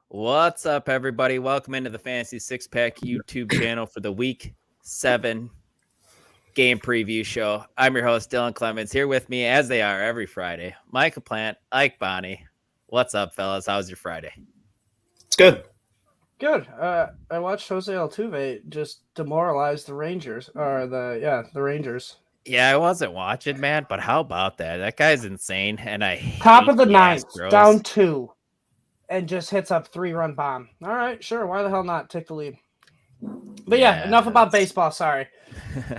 What's up, everybody? Welcome into the Fantasy Six Pack YouTube channel for the Week 7 game preview show. I'm your host, Dylan Clemens. Here with me, as they are every Friday, Micah Plant, Ike Bonnie. What's up, fellas? How's your Friday? It's good. Good. I watched Jose Altuve just demoralize the Rangers, the Rangers. Yeah, I wasn't watching, man, but how about that? That guy's insane, and I hate Top of the ninth, Astros. down 2, and just hits up 3-run bomb. All right, sure. Why the hell not take the lead? But yeah, enough about baseball. Sorry,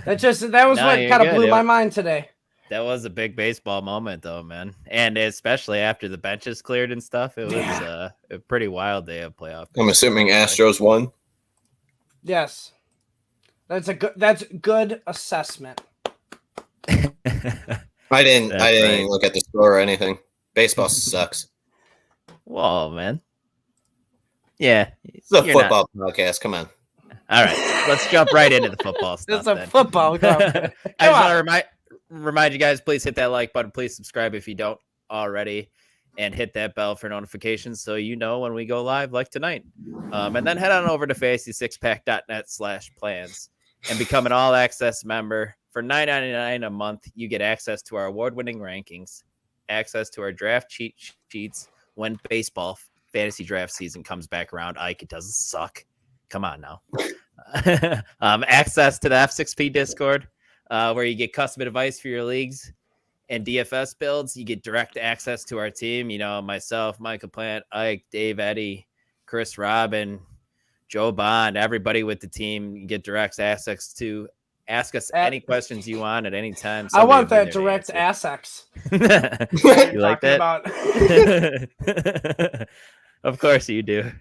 that was what kind of blew my mind today. That was a big baseball moment, though, man, and especially after the benches cleared and stuff. It was a pretty wild day of playoff. I'm assuming Astros won. Yes, that's good assessment. I didn't look at the score or anything. Baseball sucks. Whoa, man. Yeah. It's a football podcast. Come on. All right. Let's jump right into the football stuff. It's a football. I just want to remind you guys, please hit that like button. Please subscribe if you don't already. And hit that bell for notifications so you know when we go live like tonight. And then head on over to fantasy6pack.net/plans and become an all-access member. For $9.99 a month, you get access to our award-winning rankings, access to our draft cheat sheets when baseball fantasy draft season comes back around. Ike, it doesn't suck. Come on now. Access to the F6P Discord, where you get custom advice for your leagues and DFS builds. You get direct access to our team. You know, myself, Micah Plant, Ike, Dave Eddy, Chris Robin, Joe Bond, everybody with the team. You get direct access to ask us any questions you want at any time. I want that direct access. You like that? Of course you do.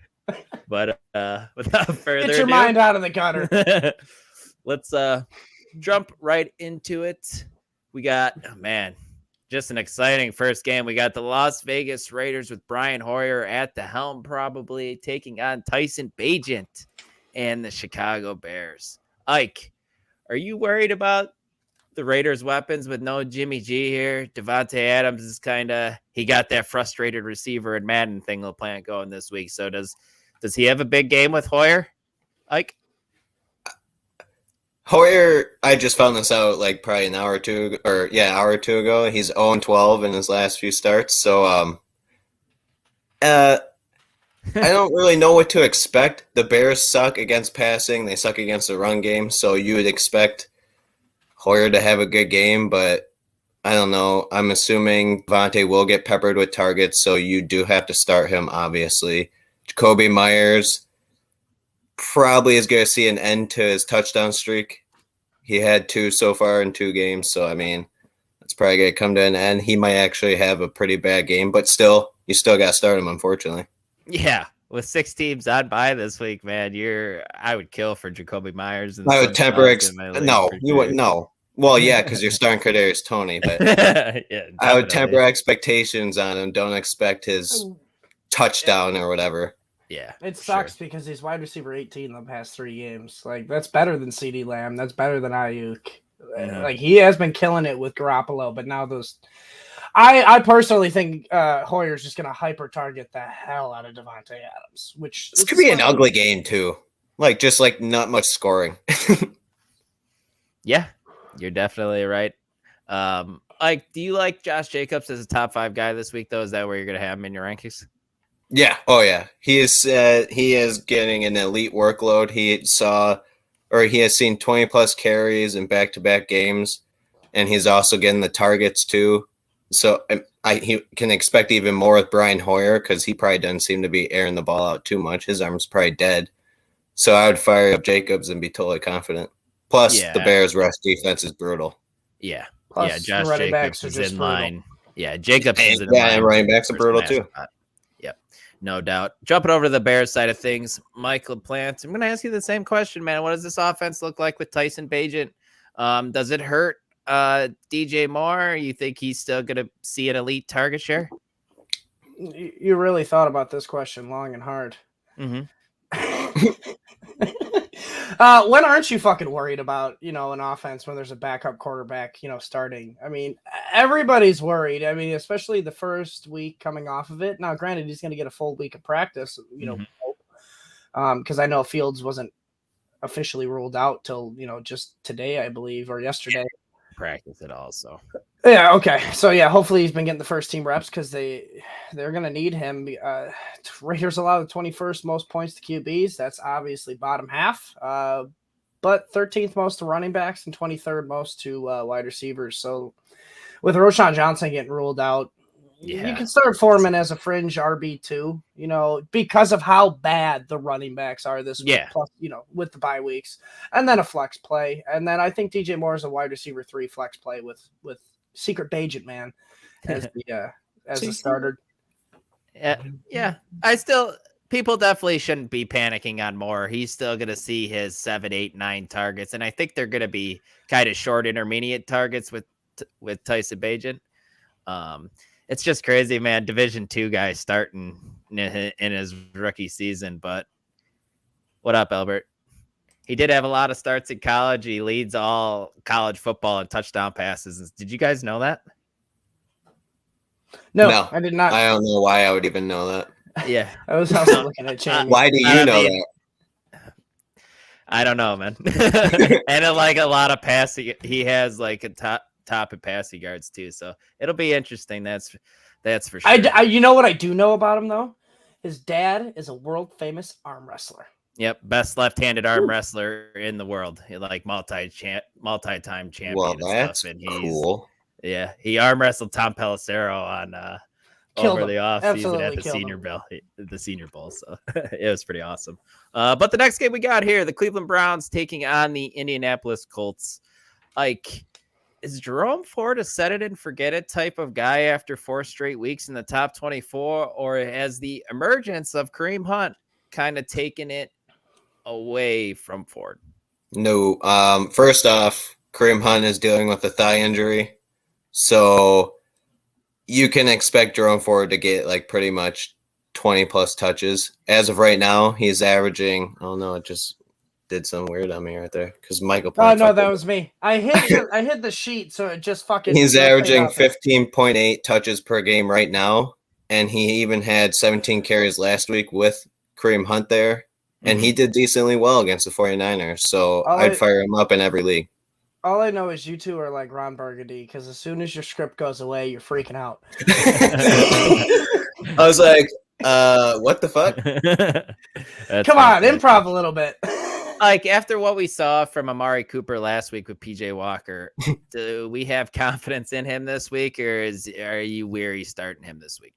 But without further ado, get your mind out of the gutter. Let's jump right into it. We got, just an exciting first game. We got the Las Vegas Raiders with Brian Hoyer at the helm, probably taking on Tyson Bagent and the Chicago Bears. Ike, are you worried about the Raiders' weapons with no Jimmy G here? Devontae Adams is he got that frustrated receiver and Madden thing LaPlante going this week. So does he have a big game with Hoyer, Ike? Hoyer, I just found this out probably an hour or two ago. He's 0-12 in his last few starts. So I don't really know what to expect. The Bears suck against passing. They suck against the run game. So you would expect Hoyer to have a good game, but I don't know. I'm assuming Devontae will get peppered with targets, so you do have to start him, obviously. Jacoby Myers probably is going to see an end to his touchdown streak. He had 2 so far in 2 games, so, it's probably going to come to an end. He might actually have a pretty bad game, but still, you still got to start him, unfortunately. Yeah, with 6 teams on bye this week, man, I would kill for Jacoby Myers. I would temper no, you wouldn't. No. Well, yeah, because you're starting Kadarius Toney, but yeah, I would temper expectations on him. Don't expect his touchdown or whatever. Yeah, it sucks because he's wide receiver 18 in the past 3 games. That's better than CeeDee Lamb. That's better than Ayuk. Mm-hmm. He has been killing it with Garoppolo, but now I personally think Hoyer's just going to hyper target the hell out of Devontae Adams, which this could be an ugly game too. Just not much scoring. Yeah, you're definitely right. Do you like Josh Jacobs as a top 5 guy this week, though? Is that where you're going to have him in your rankings? Yeah. Oh, yeah. He is getting an elite workload. He has seen 20-plus carries in back-to-back games, and he's also getting the targets, too. So he can expect even more with Brian Hoyer because he probably doesn't seem to be airing the ball out too much. His arm's probably dead. So I would fire up Jacobs and be totally confident. Plus, the Bears' rush defense is brutal. Yeah. Plus, Josh Jacobs is in line. Yeah, Jacobs is in line. And running backs are brutal, too. Yep, no doubt. Jumping over to the Bears side of things, Mike LaPlante, I'm going to ask you the same question, man. What does this offense look like with Tyson Bagent? Does it hurt DJ Moore? You think he's still going to see an elite target share? You really thought about this question long and hard. Mm-hmm. When aren't you fucking worried about, an offense when there's a backup quarterback, starting? I mean, everybody's worried. I mean, especially the first week coming off of it. Now, granted, he's going to get a full week of practice, because I know Fields wasn't officially ruled out till, just today, I believe, or yesterday. Practice it also. Yeah, okay. So, yeah, hopefully he's been getting the first team reps because they're going to need him. Raiders allow the 21st most points to QBs. That's obviously bottom half. But 13th most to running backs and 23rd most to wide receivers. So, with Roschon Johnson getting ruled out, you can start Foreman as a fringe RB2, because of how bad the running backs are this week, plus, with the bye weeks, and then a flex play. And then I think DJ Moore is a wide receiver 3 flex play with Secret Bagent Man as the starter. Yeah. People definitely shouldn't be panicking on Moore. He's still going to see his 7, 8, 9 targets. And I think they're going to be kind of short intermediate targets with Tyson Bagent. It's just crazy, man. Division II guy starting in his rookie season. But what up, Albert? He did have a lot of starts in college. He leads all college football in touchdown passes. Did you guys know that? No, I did not. I don't know why I would even know that. Yeah. I was also looking at Jamie. Why do you know that? I don't know, man. And a lot of passing. He has like a top of passing yards too. So it'll be interesting. That's for sure. You know what I do know about him though? His dad is a world famous arm wrestler. Yep, best left-handed arm wrestler in the world. Like multi-time champion. Well, that's cool. Yeah, he arm wrestled Tom Pelissero on over the offseason at the Senior Bowl. So it was pretty awesome. But the next game we got here, the Cleveland Browns taking on the Indianapolis Colts. Like, is Jerome Ford a set it and forget it type of guy after 4 straight weeks in the top 24, or has the emergence of Kareem Hunt kind of taken it away from Ford? No. First off, Kareem Hunt is dealing with a thigh injury, so you can expect Jerome Ford to get like pretty much 20 plus touches. As of right now, he's averaging. Oh no, it just did some weird on me right there because Michael. Oh no, that was me. I hit the sheet, so it just fucking. He's averaging 15.8 touches per game right now, and he even had 17 carries last week with Kareem Hunt there. And he did decently well against the 49ers, so I'd fire him up in every league. All I know is you two are like Ron Burgundy, because as soon as your script goes away, you're freaking out. I was like, what the fuck? Come on, improv a little bit. Like, after what we saw from Amari Cooper last week with PJ Walker, do we have confidence in him this week, or are you weary starting him this week?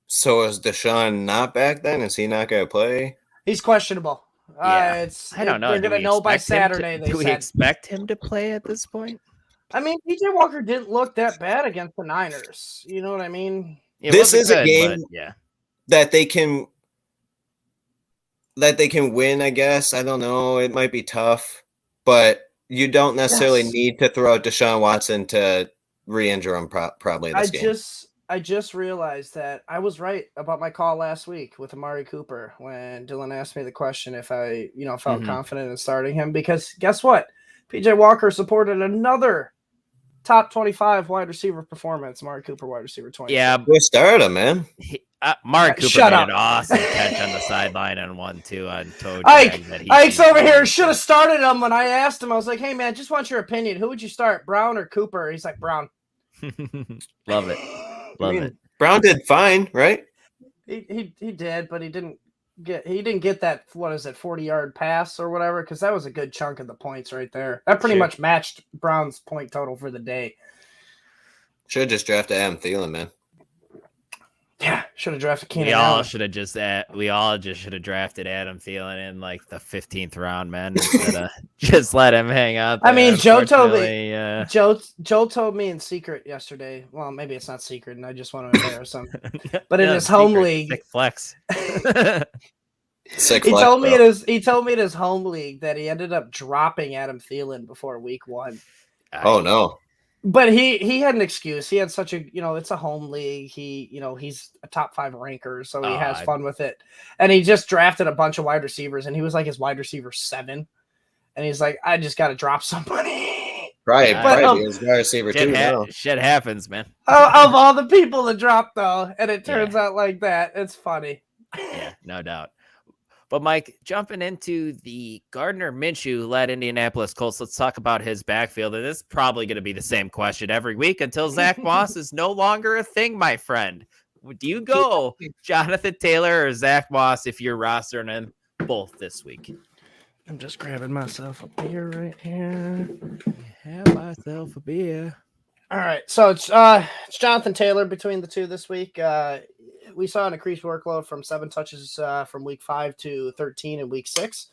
So is Deshaun not back then? Is he not going to play? He's questionable. Yeah. I don't know. They're going to know by Saturday. Do we expect him to play at this point? I mean, PJ Walker didn't look that bad against the Niners. You know what I mean? This is a game that they can win, I guess. I don't know. It might be tough, but you don't necessarily need to throw out Deshaun Watson to re-injure him probably this game. I just realized that I was right about my call last week with Amari Cooper when Dylan asked me the question if I, felt confident in starting him, because guess what? PJ Walker supported another top 25 wide receiver performance. Amari Cooper, wide receiver 20. Yeah, we started him, man. Amari Cooper made an awesome catch on the sideline on 1-2 on Toad. Ike's over here should have started him when I asked him. I was like, hey, man, just want your opinion. Who would you start, Brown or Cooper? He's like, Brown. Love it. Love it. Brown did fine, right? He did, but he didn't get that 40-yard pass or whatever, because that was a good chunk of the points right there. That pretty much matched Brown's point total for the day. Should have just drafted Adam Thielen, man. Yeah, should have drafted Keenan. We all should have drafted Adam Thielen in like the 15th round, man. Instead of just let him hang out there. I mean, Joe told me in secret yesterday. Well, maybe it's not secret, and I just want to embarrass him. But in his home league, sick flex. He told me in his home league that he ended up dropping Adam Thielen before week 1. Oh no. But he had an excuse. He had such a, it's a home league. He's a top 5 ranker, so he has fun with it. And he just drafted a bunch of wide receivers, and he was like his wide receiver 7. And he's like, I just got to drop somebody. Right. He was wide receiver 2. Shit happens, man. Of all the people to drop, though, and it turns out like that. It's funny. Yeah, no doubt. But Mike, jumping into the Gardner Minshew-led Indianapolis Colts, let's talk about his backfield. And this is probably going to be the same question every week until Zach Moss is no longer a thing, my friend. Do you go Jonathan Taylor or Zach Moss if you're rostering them both this week? I'm just grabbing myself a beer right here. Have myself a beer. All right, so it's Jonathan Taylor between the two this week. We saw an increased workload from 7 touches from week 5 to 13 in week 6.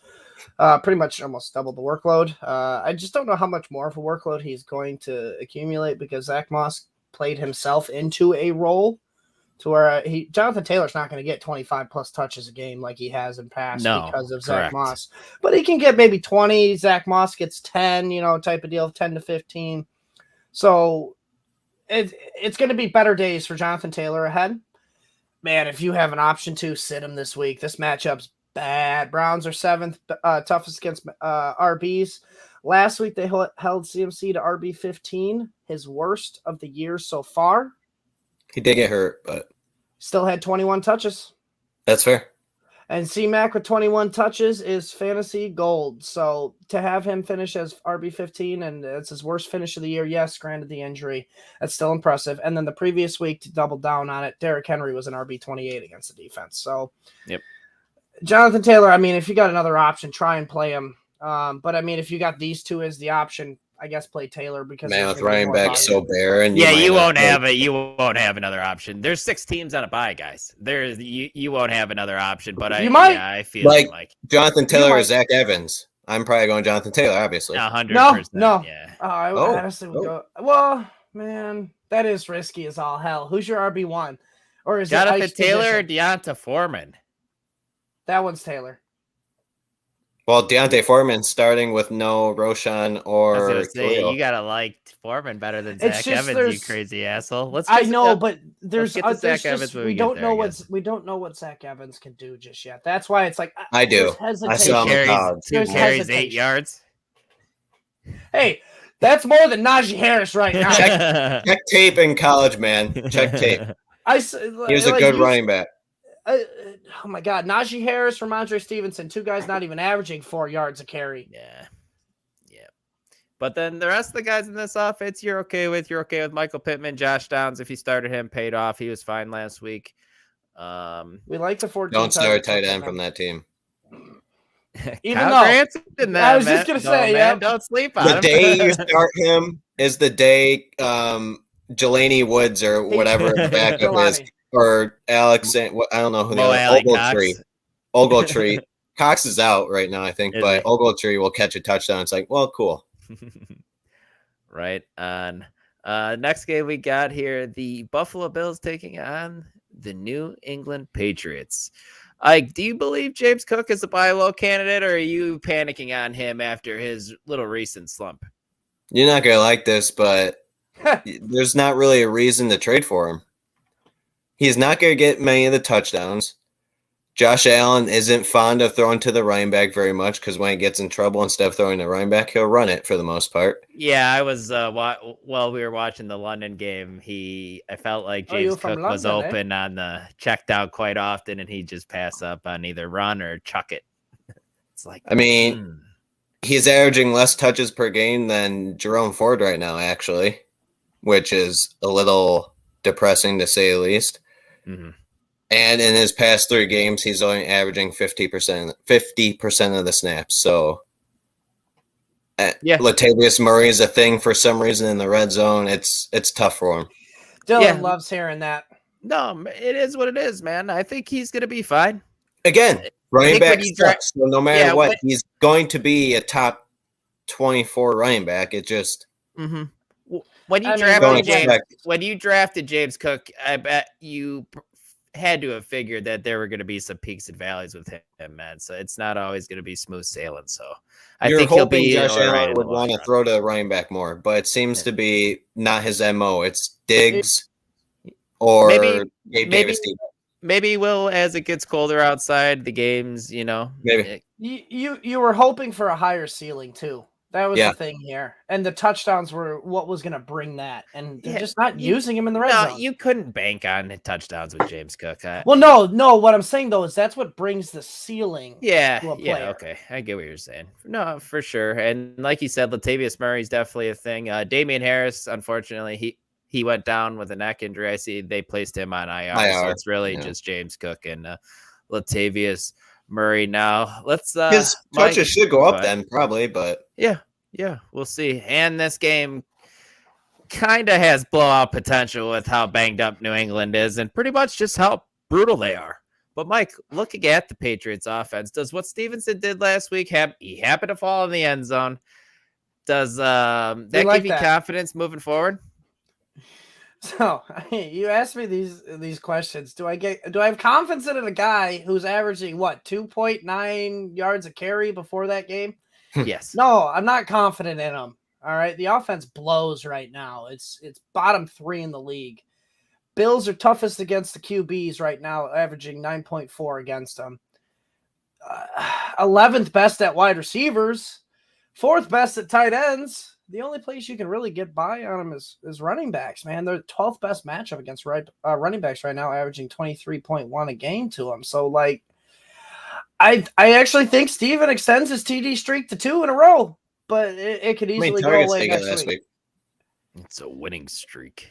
Pretty much almost double the workload. I just don't know how much more of a workload he's going to accumulate because Zach Moss played himself into a role to where Jonathan Taylor's not going to get 25 plus touches a game like he has in past because of Zach Moss. But he can get maybe 20. Zach Moss gets 10, type of deal, 10 to 15. So it's going to be better days for Jonathan Taylor ahead. Man, if you have an option to sit him this week, this matchup's bad. Browns are 7th, toughest against RBs. Last week, they held CMC to RB 15, his worst of the year so far. He did get hurt, but still had 21 touches. That's fair. And C-Mac with 21 touches is fantasy gold. So to have him finish as RB 15, and it's his worst finish of the year, yes, granted the injury, that's still impressive. And then the previous week, to double down on it, Derrick Henry was an RB 28 against the defense. So, yep. Jonathan Taylor, I mean, if you got another option, try and play him. But I mean, if you got these two as the option, I guess play Taylor because with running back so barren. You won't have it. You won't have another option. There's 6 teams on a bye, guys. You won't have another option. But I feel like Jonathan Taylor or Zach Evans. I'm probably going Jonathan Taylor, obviously. 100%. No. Yeah. I honestly would go. Well, man, that is risky as all hell. Who's your RB1? Or is Jonathan it Taylor or Deonta Foreman? That one's Taylor. Well, Deontay Foreman starting with no Roshan or. I was gonna say, you gotta like Foreman better than Zach Evans, you crazy asshole. But Zach Evans. We don't know what Zach Evans can do just yet. That's why it's like I do. I saw him 2 carries, 8 yards. Hey, that's more than Najee Harris right now. Check tape in college, man. Check tape. He was a good running back. Oh my God, Najee Harris, Ramondre Stevenson, 2 guys not even averaging 4 yards a carry. Yeah. But then the rest of the guys in this offense, you're okay with. You're okay with Michael Pittman, Josh Downs. If you started him, paid off. He was fine last week. We like the 14. Don't start a tight end from that team. Even though I was just gonna say, don't sleep on him. The day you start him is the day Jelani Woods or whatever backup is. Or Alex, I don't know who the other Ogletree. Cox is out right now, I think, but Ogletree will catch a touchdown. It's like, well, cool. Right on. Next game we got here, the Buffalo Bills taking on the New England Patriots. Ike, do you believe James Cook is a buy low candidate, or are you panicking on him after his little recent slump? You're not going to like this, but there's not really a reason to trade for him. He's not going to get many of the touchdowns. Josh Allen isn't fond of throwing to the running back very much because when he gets in trouble, instead of throwing the running back, he'll run it for the most part. Yeah, I was while we were watching the London game, I felt like James Cook was open on the checked out quite often, and he'd just pass up on either run or chuck it. It's like, he's averaging less touches per game than Jerome Ford right now, actually, which is a little depressing to say the least. Mm-hmm. And in his past 3 games, he's only averaging 50% of the snaps. So, Latavius Murray is a thing for some reason in the red zone. It's tough for him. Dylan loves hearing that. No, it is what it is, man. I think he's going to be fine. Again, running back sucks. So no matter what, he's going to be a top 24 running back. It just when you drafted James Cook, I bet you had to have figured that there were going to be some peaks and valleys with him, man. So it's not always going to be smooth sailing. So I think he'll be Josh all right Allen would want to throw to the running back more, but it seems to be not his MO. It's Diggs or Gabe Davis. Maybe he will as it gets colder outside. The games, Maybe you were hoping for a higher ceiling too. That was the thing here, and the touchdowns were what was going to bring that, and they're just not using him in the red zone. You couldn't bank on touchdowns with James Cook. Well, no. What I'm saying though is that's what brings the ceiling. Yeah. Okay, I get what you're saying. No, for sure. And like you said, Latavius Murray's definitely a thing. Damian Harris, unfortunately, he went down with a neck injury. I see they placed him on IR. So it's really just James Cook and Latavius Murray now. Let's his touches should go up then, probably, but yeah, we'll see. And this game kind of has blowout potential with how banged up New England is and pretty much just how brutal they are. But Mike, looking at the Patriots offense, does what Stevenson did last week he happened to fall in the end zone? Does that give you confidence moving forward? So you asked me these questions. Do I have confidence in a guy who's averaging 2.9 yards a carry before that game? Yes. No, I'm not confident in him. All right. The offense blows right now. It's bottom 3 in the league. Bills are toughest against the QBs right now, averaging 9.4 against them. 11th best at wide receivers, 4th best at tight ends. The only place you can really get by on them is running backs, man. They're 12th best matchup against running backs right now, averaging 23.1 a game to them. So, I actually think Steven extends his TD streak to 2 in a row, but it could easily go away next week. It's a winning streak.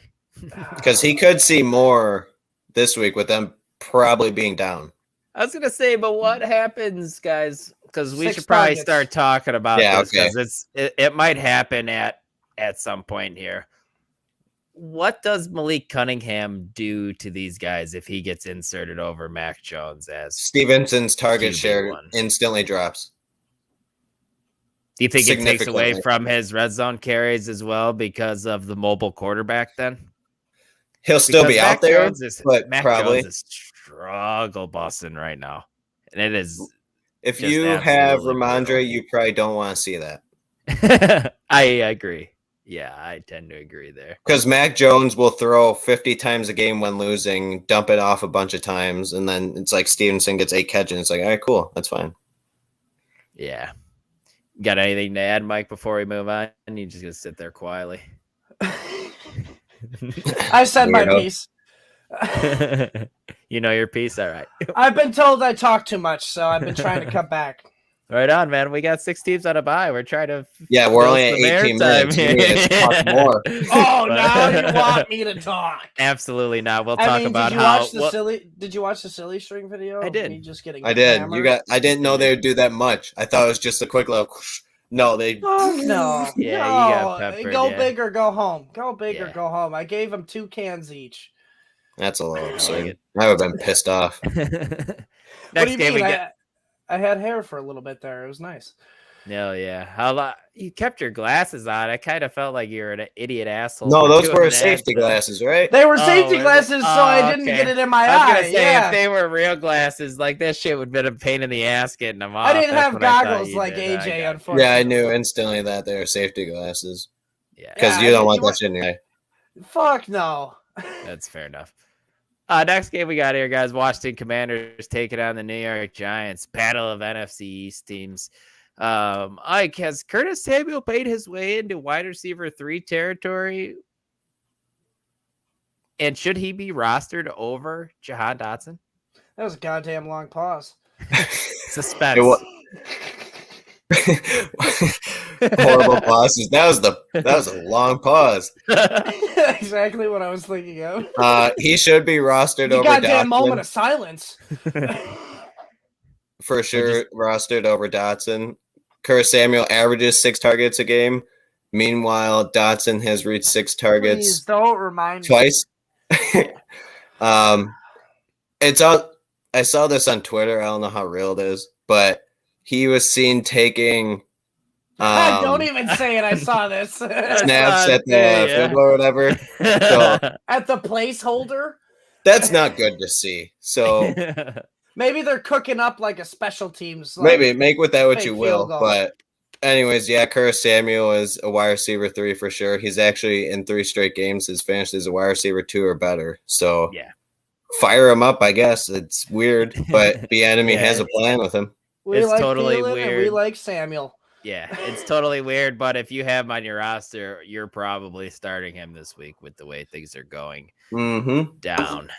Because he could see more this week with them probably being down. I was going to say, but what happens, guys? Because we should probably start talking about this because it might happen at some point here. What does Malik Cunningham do to these guys if he gets inserted over Mac Jones as Stevenson's target share instantly drops? Do you think it takes away from his red zone carries as well because of the mobile quarterback then? He'll still be out there, but Mac probably Jones is struggle busting right now. And it is. If you have Ramondre, you probably don't want to see that. I agree. Yeah, I tend to agree there. Because Mac Jones will throw 50 times a game when losing, dump it off a bunch of times, and then it's like Stevenson gets 8 catches. It's like, all right, cool. That's fine. Yeah. Got anything to add, Mike, before we move on? You're just going to sit there quietly. I said my piece. You know your piece? All right. I've been told I talk too much, so I've been trying to cut back. Right on, man. We got 6 teams on a bye. We're trying to. Yeah, we're only at 18 minutes. We need to talk more. Oh, now you want me to talk? Absolutely not. We'll talk about Did you watch the silly string video? I did. Me just getting. I did. Hammered? I didn't know they would do that much. I thought it was just a quick little. No, they. Oh no! Yeah, no. You got peppered, go big or go home. Go big or go home. I gave them 2 cans each. That's a little absurd. I would have been pissed off. Next game we get. I had hair for a little bit there. It was nice. No, yeah. You kept your glasses on. I kind of felt like you were an idiot asshole. No, those were safety glasses, right? They were safety glasses, so I didn't get it in my eye. I was gonna say, if they were real glasses, like that shit would have been a pain in the ass getting them off. I didn't have goggles like AJ, unfortunately. Yeah, I knew instantly that they were safety glasses. Yeah, because you don't want that shit in your eye. Fuck no. That's fair enough. Next game we got here, guys. Washington Commanders taking on the New York Giants. Battle of NFC East teams. Ike, has Curtis Samuel paid his way into wide receiver 3 territory? And should he be rostered over Jahan Dotson? That was a goddamn long pause. Suspense. Horrible pauses. That was a long pause. Exactly what I was thinking of. He should be rostered over goddamn Dotson. Moment of silence. For sure, rostered over Dotson. Curtis Samuel averages 6 targets a game. Meanwhile, Dotson has reached 6 targets. Please don't remind twice. It's out. I saw this on Twitter. I don't know how real it is, but he was seen taking. Don't even say it. I saw this. Snaps at the field or whatever. So, at the placeholder. That's not good to see. So Maybe they're cooking up like a special teams. maybe make with that what you fake will. field goal. But anyways, yeah, Curtis Samuel is a wide receiver 3 for sure. He's actually in 3 straight games has finished as a wide receiver 2 or better. So yeah, fire him up, I guess. It's weird, but the enemy has a plan with him. We It's like totally Thielen weird. and we like Samuel. yeah, it's totally weird. But if you have him on your roster, you're probably starting him this week with the way things are going down.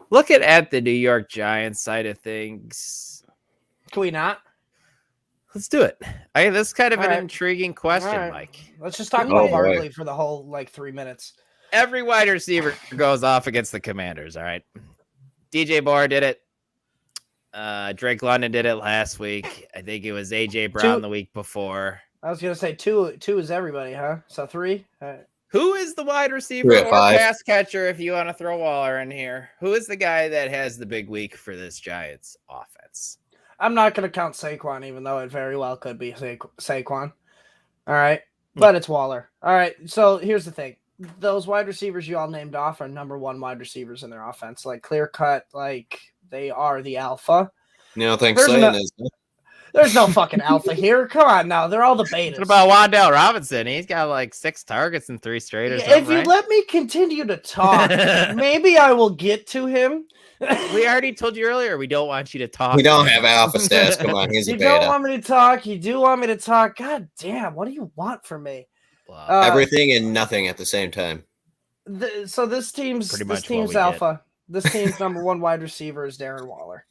Looking at the New York Giants side of things, Can we not? let's do it. This is kind of All an right. intriguing question, All right. Mike. Let's just talk Oh, about boy. Barkley for the whole 3 minutes. Every wide receiver goes off against the Commanders. All right, DJ Moore did it. Drake London did it last week. I think it was AJ Brown the week before. I was gonna say two is everybody, huh? So 3. Who is the wide receiver 3 or at 5. pass catcher if you want to throw Waller in here? Who is the guy that has the big week for this Giants offense? I'm not gonna count Saquon, even though it very well could be Saquon. All right, but it's Waller. All right. So here's the thing: those wide receivers you all named off are number 1 wide receivers in their offense, like clear cut, like they are the alpha. You don't think There's Slayton no- is? There's no fucking alpha here. Come on now, they're all the betas. What about Wan'Dale Robinson? He's got like 6 targets and 3 straight or If something, you right? let me continue to talk, maybe I will get to him. We already told you earlier we don't want you to talk. We don't have alpha stats. Come on, he's a You don't beta. want me to talk. You do want me to talk. God damn, what do you want from me? Wow. Everything and nothing at the same time. So this team's Pretty much this what team's we get. alpha. This team's number 1 wide receiver is Darren Waller.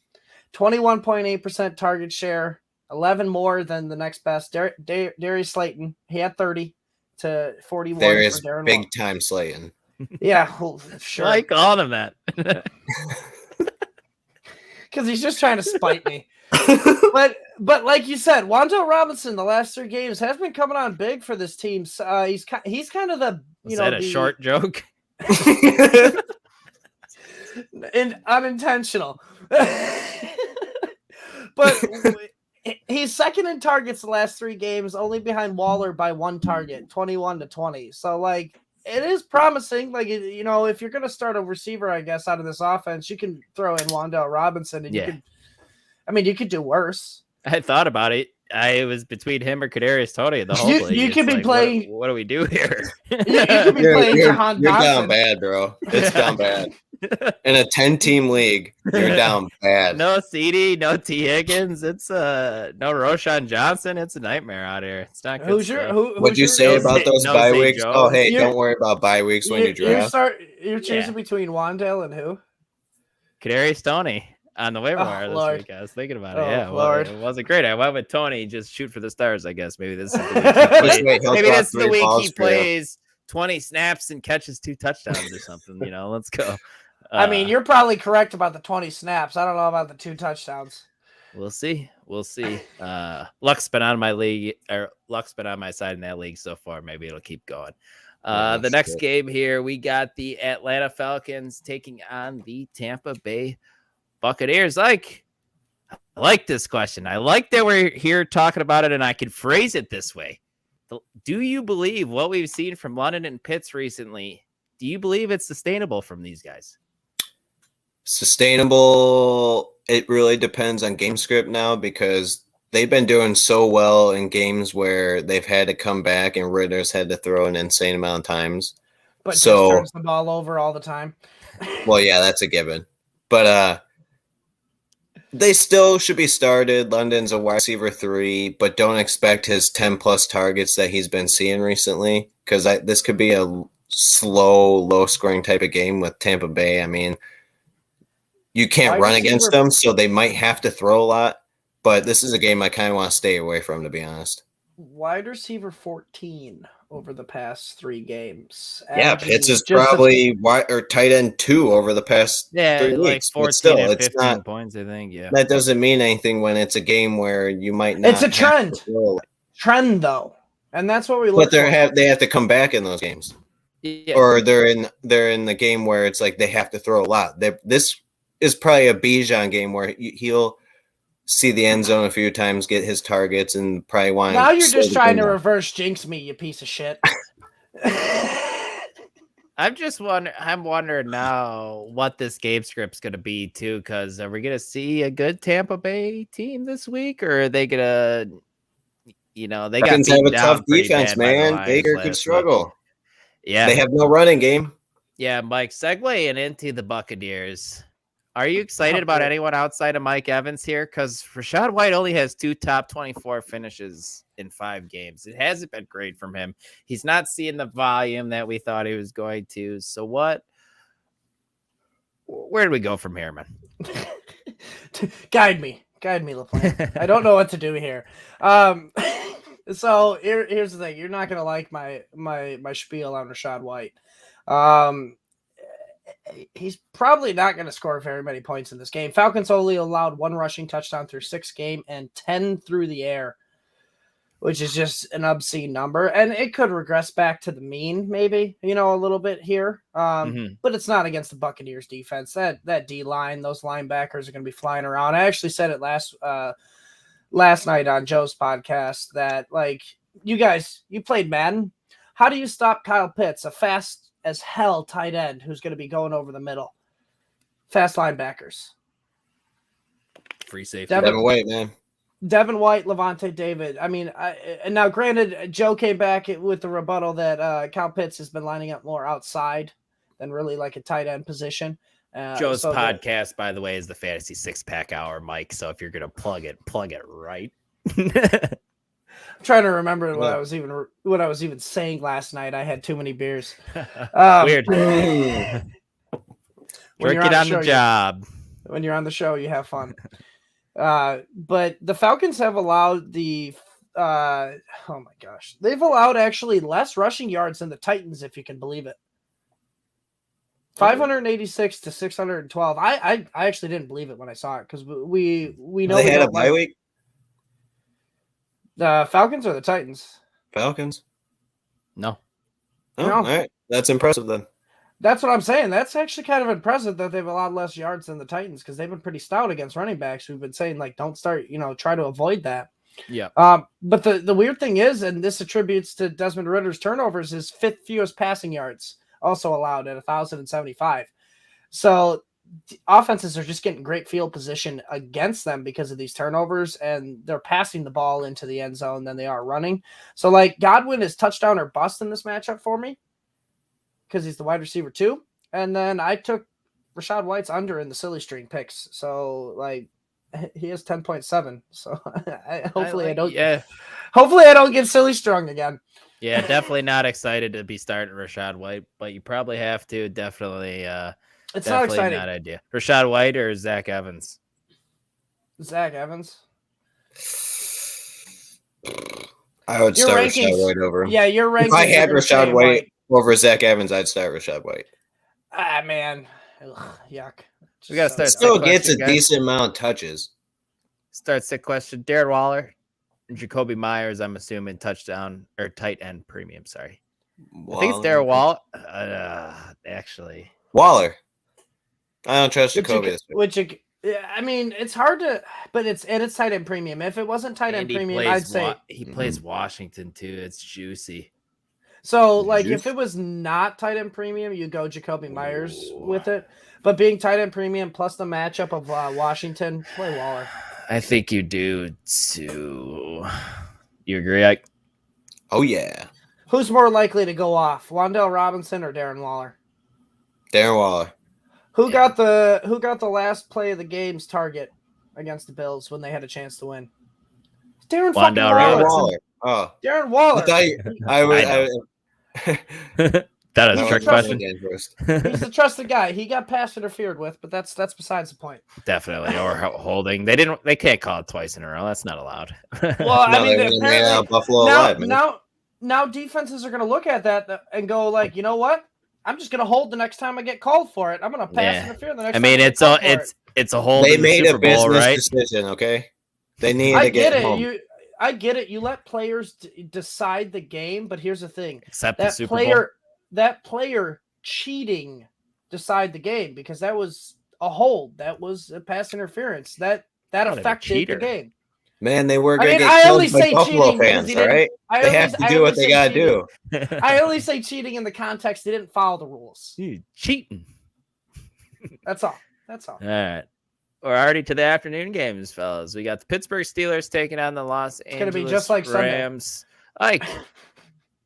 21.8% target share, 11 more than the next best. Darius Slayton, he had 30 to 41 There is for Darren big Waller. time Slayton. Yeah, well, sure. Like calling him that. Because he's just trying to spite me. But like you said, Wan'Dale Robinson the last 3 games has been coming on big for this team. He's kind of the Was that a short joke? unintentional. But he's second in targets the last 3 games, only behind Waller by 1 target, 21-20. So like it is promising. Like if you're gonna start a receiver, I guess out of this offense, you can throw in Wan'Dale Robinson, and you could do worse. I thought about it. It was between him or Kadarius Toney the whole league. You It's could be like, playing. What do we do here? You could be playing Jahan You're down Dotson. bad, bro. It's down bad. In a 10-team league, you're down bad. No CD, no T. Higgins. It's no Roshan Johnson. It's a nightmare out here. It's not good. Who's your? stuff. What'd you say No about Zay- those no bye Zay weeks? Jones. Oh, hey, You're- don't worry about bye weeks when you draft. You're choosing between Wan'Dale and who? Kadarius Toney on the waiver Oh, wire this Lord. week. I was thinking about Oh, it. Yeah, Lord. it wasn't great. I went with Tony. Just shoot for the stars. I guess maybe this is the week he plays. Wait, he'll Maybe drop this is the 3 week balls he for you. plays 20 snaps and catches 2 touchdowns or something. Let's go. I mean, you're probably correct about the 20 snaps. I don't know about the 2 touchdowns. We'll see. Luck's been on my league, or Luck's been on my side in that league so far. Maybe it'll keep going. Yeah, The that's next good. game here, we got the Atlanta Falcons taking on the Tampa Bay Buccaneers. I like this question. I like that we're here talking about it, and I can phrase it this way. Do you believe what we've seen from London and Pitts recently? Do you believe it's sustainable from these guys? Sustainable, it really depends on game script now because they've been doing so well in games where they've had to come back and Ritter's had to throw an insane amount of times. But So- just turns the ball over all the time. Well, yeah, that's a given. But they still should be started. London's a wide receiver 3, but don't expect his 10-plus targets that he's been seeing recently because this could be a slow, low-scoring type of game with Tampa Bay. I mean, you can't Wide run receiver- against them, so they might have to throw a lot. But this is a game I kind of want to stay away from, to be honest. Wide receiver 14 over the past 3 games. Yeah, Averaging Pitts is just a- probably wide or tight end 2 over the past 3 like weeks. 14 But still, and it's 15 not. points, I think. Yeah. That doesn't mean anything when it's a game where you might not. It's a have to trend. throw. trend though, and that's what we look But they for. have to come back in those games, Yeah. or they're in the game where it's like they have to throw a lot. This is probably a Bijan game where he'll see the end zone a few times, get his targets, and probably want. Now you're slow just the trying game to down. reverse jinx me, you piece of shit. I'm wondering now what this game script's going to be too, because are we going to see a good Tampa Bay team this week, or are they going to, they got Falcons have beaten a down tough pretty defense, bad by the man. Lions Baker could last struggle. week. Yeah, They have no running game. yeah, Mike, segueing into the Buccaneers. Are you excited about anyone outside of Mike Evans here? Because Rachaad White only has 2 top 24 finishes in 5 games. It hasn't been great from him. He's not seeing the volume that we thought he was going to. So where do we go from here, man? Guide me, LaPlante. I don't know what to do here. So here's the thing. You're not gonna like my spiel on Rachaad White. He's probably not going to score very many points in this game. Falcons only allowed 1 rushing touchdown through 6 games and 10 through the air, which is just an obscene number. And it could regress back to the mean, maybe, a little bit here. But it's not against the Buccaneers defense. That D-line, those linebackers are going to be flying around. I actually said it last night on Joe's podcast that, like, you guys, you played Madden. How do you stop Kyle Pitts, a fast as hell tight end who's going to be going over the middle? Fast linebackers. Free safety. Devin White, man. Devin White, Levante David. I mean, and now granted, Joe came back with the rebuttal that Kyle Pitts has been lining up more outside than really like a tight end position. Joe's podcast, by the way, is the Fantasy 6-Pack Hour, Mike. So if you're going to plug it right. I'm trying to remember what I was even saying last night. I had too many beers. Weird. Drink it on the job. When you're on the show, you have fun. But the Falcons have allowed they've allowed actually less rushing yards than the Titans, if you can believe it. 586 to 612. I actually didn't believe it when I saw it because we know they had a bye week. The Falcons or the Titans? Falcons. No. Oh, all right. That's impressive then. That's what I'm saying. That's actually kind of impressive that they've allowed less yards than the Titans because they've been pretty stout against running backs. We've been saying, like, don't start, try to avoid that. Yeah. But the weird thing is, and this attributes to Desmond Ritter's turnovers, is 5th fewest passing yards also allowed at 1,075. So offenses are just getting great field position against them because of these turnovers, and they're passing the ball into the end zone than they are running. So, like, Godwin is touchdown or bust in this matchup for me because he's the wide receiver too. And then I took Rachaad White's under in the silly string picks. So, like, he has 10.7. So hopefully I don't get silly strung again. Yeah, definitely not excited to be starting Rachaad White, but you probably have to. Definitely. It's not exciting. Not idea. Rachaad White or Zach Evans? Zach Evans. I would start Rachaad White over. Yeah, your rankings. If I had Rachaad White over Zach Evans, I'd start Rachaad White. Ah, man. Ugh, yuck. We got to start. Still gets a decent amount of touches. Start sick question. Darren Waller, Jacoby Myers, I'm assuming touchdown or tight end premium. Sorry. I think it's Darren Waller. Actually. Waller. I don't trust Jacoby this week. I mean, it's hard to, but it's tight end premium. If it wasn't tight end premium, I'd say he plays Washington too. It's juicy. So, like, if it was not tight end premium, you go Jacoby Myers with it. But being tight end premium plus the matchup of Washington, play Waller. I think you do too. You agree, Ike? Oh yeah. Who's more likely to go off, Wan'Dale Robinson or Darren Waller? Darren Waller. Who got the last play of the game's target against the Bills when they had a chance to win? Darren fucking Waller. Oh, Darren Waller. That is a trick question. He's the trusted guy. He got pass interfered with, but that's besides the point. Definitely, or holding. They can't call it twice in a row. That's not allowed. Well, I mean, apparently, Buffalo alive, now defenses are going to look at that and go like, you know what? I'm just going to hold the next time I get called for it. I'm going to pass interfere the next. I mean, time it's a hold. They in made the Super a business Bowl, right? decision. Okay, they need to get home. I get it. You let players decide the game, but here's the thing: except the Super Bowl. That player cheating decide the game because that was a hold. That was a pass interference. That affected the game. Man, they were I going to mean, get I only killed by say Buffalo cheating because fans, he all didn't. right? They have to do what they got to do. I only say cheating in the context he didn't follow the rules. You cheating. That's all. That's all. All right. We're already to the afternoon games, fellas. We got the Pittsburgh Steelers taking on the Los Angeles gonna be just like Sunday. Rams. Like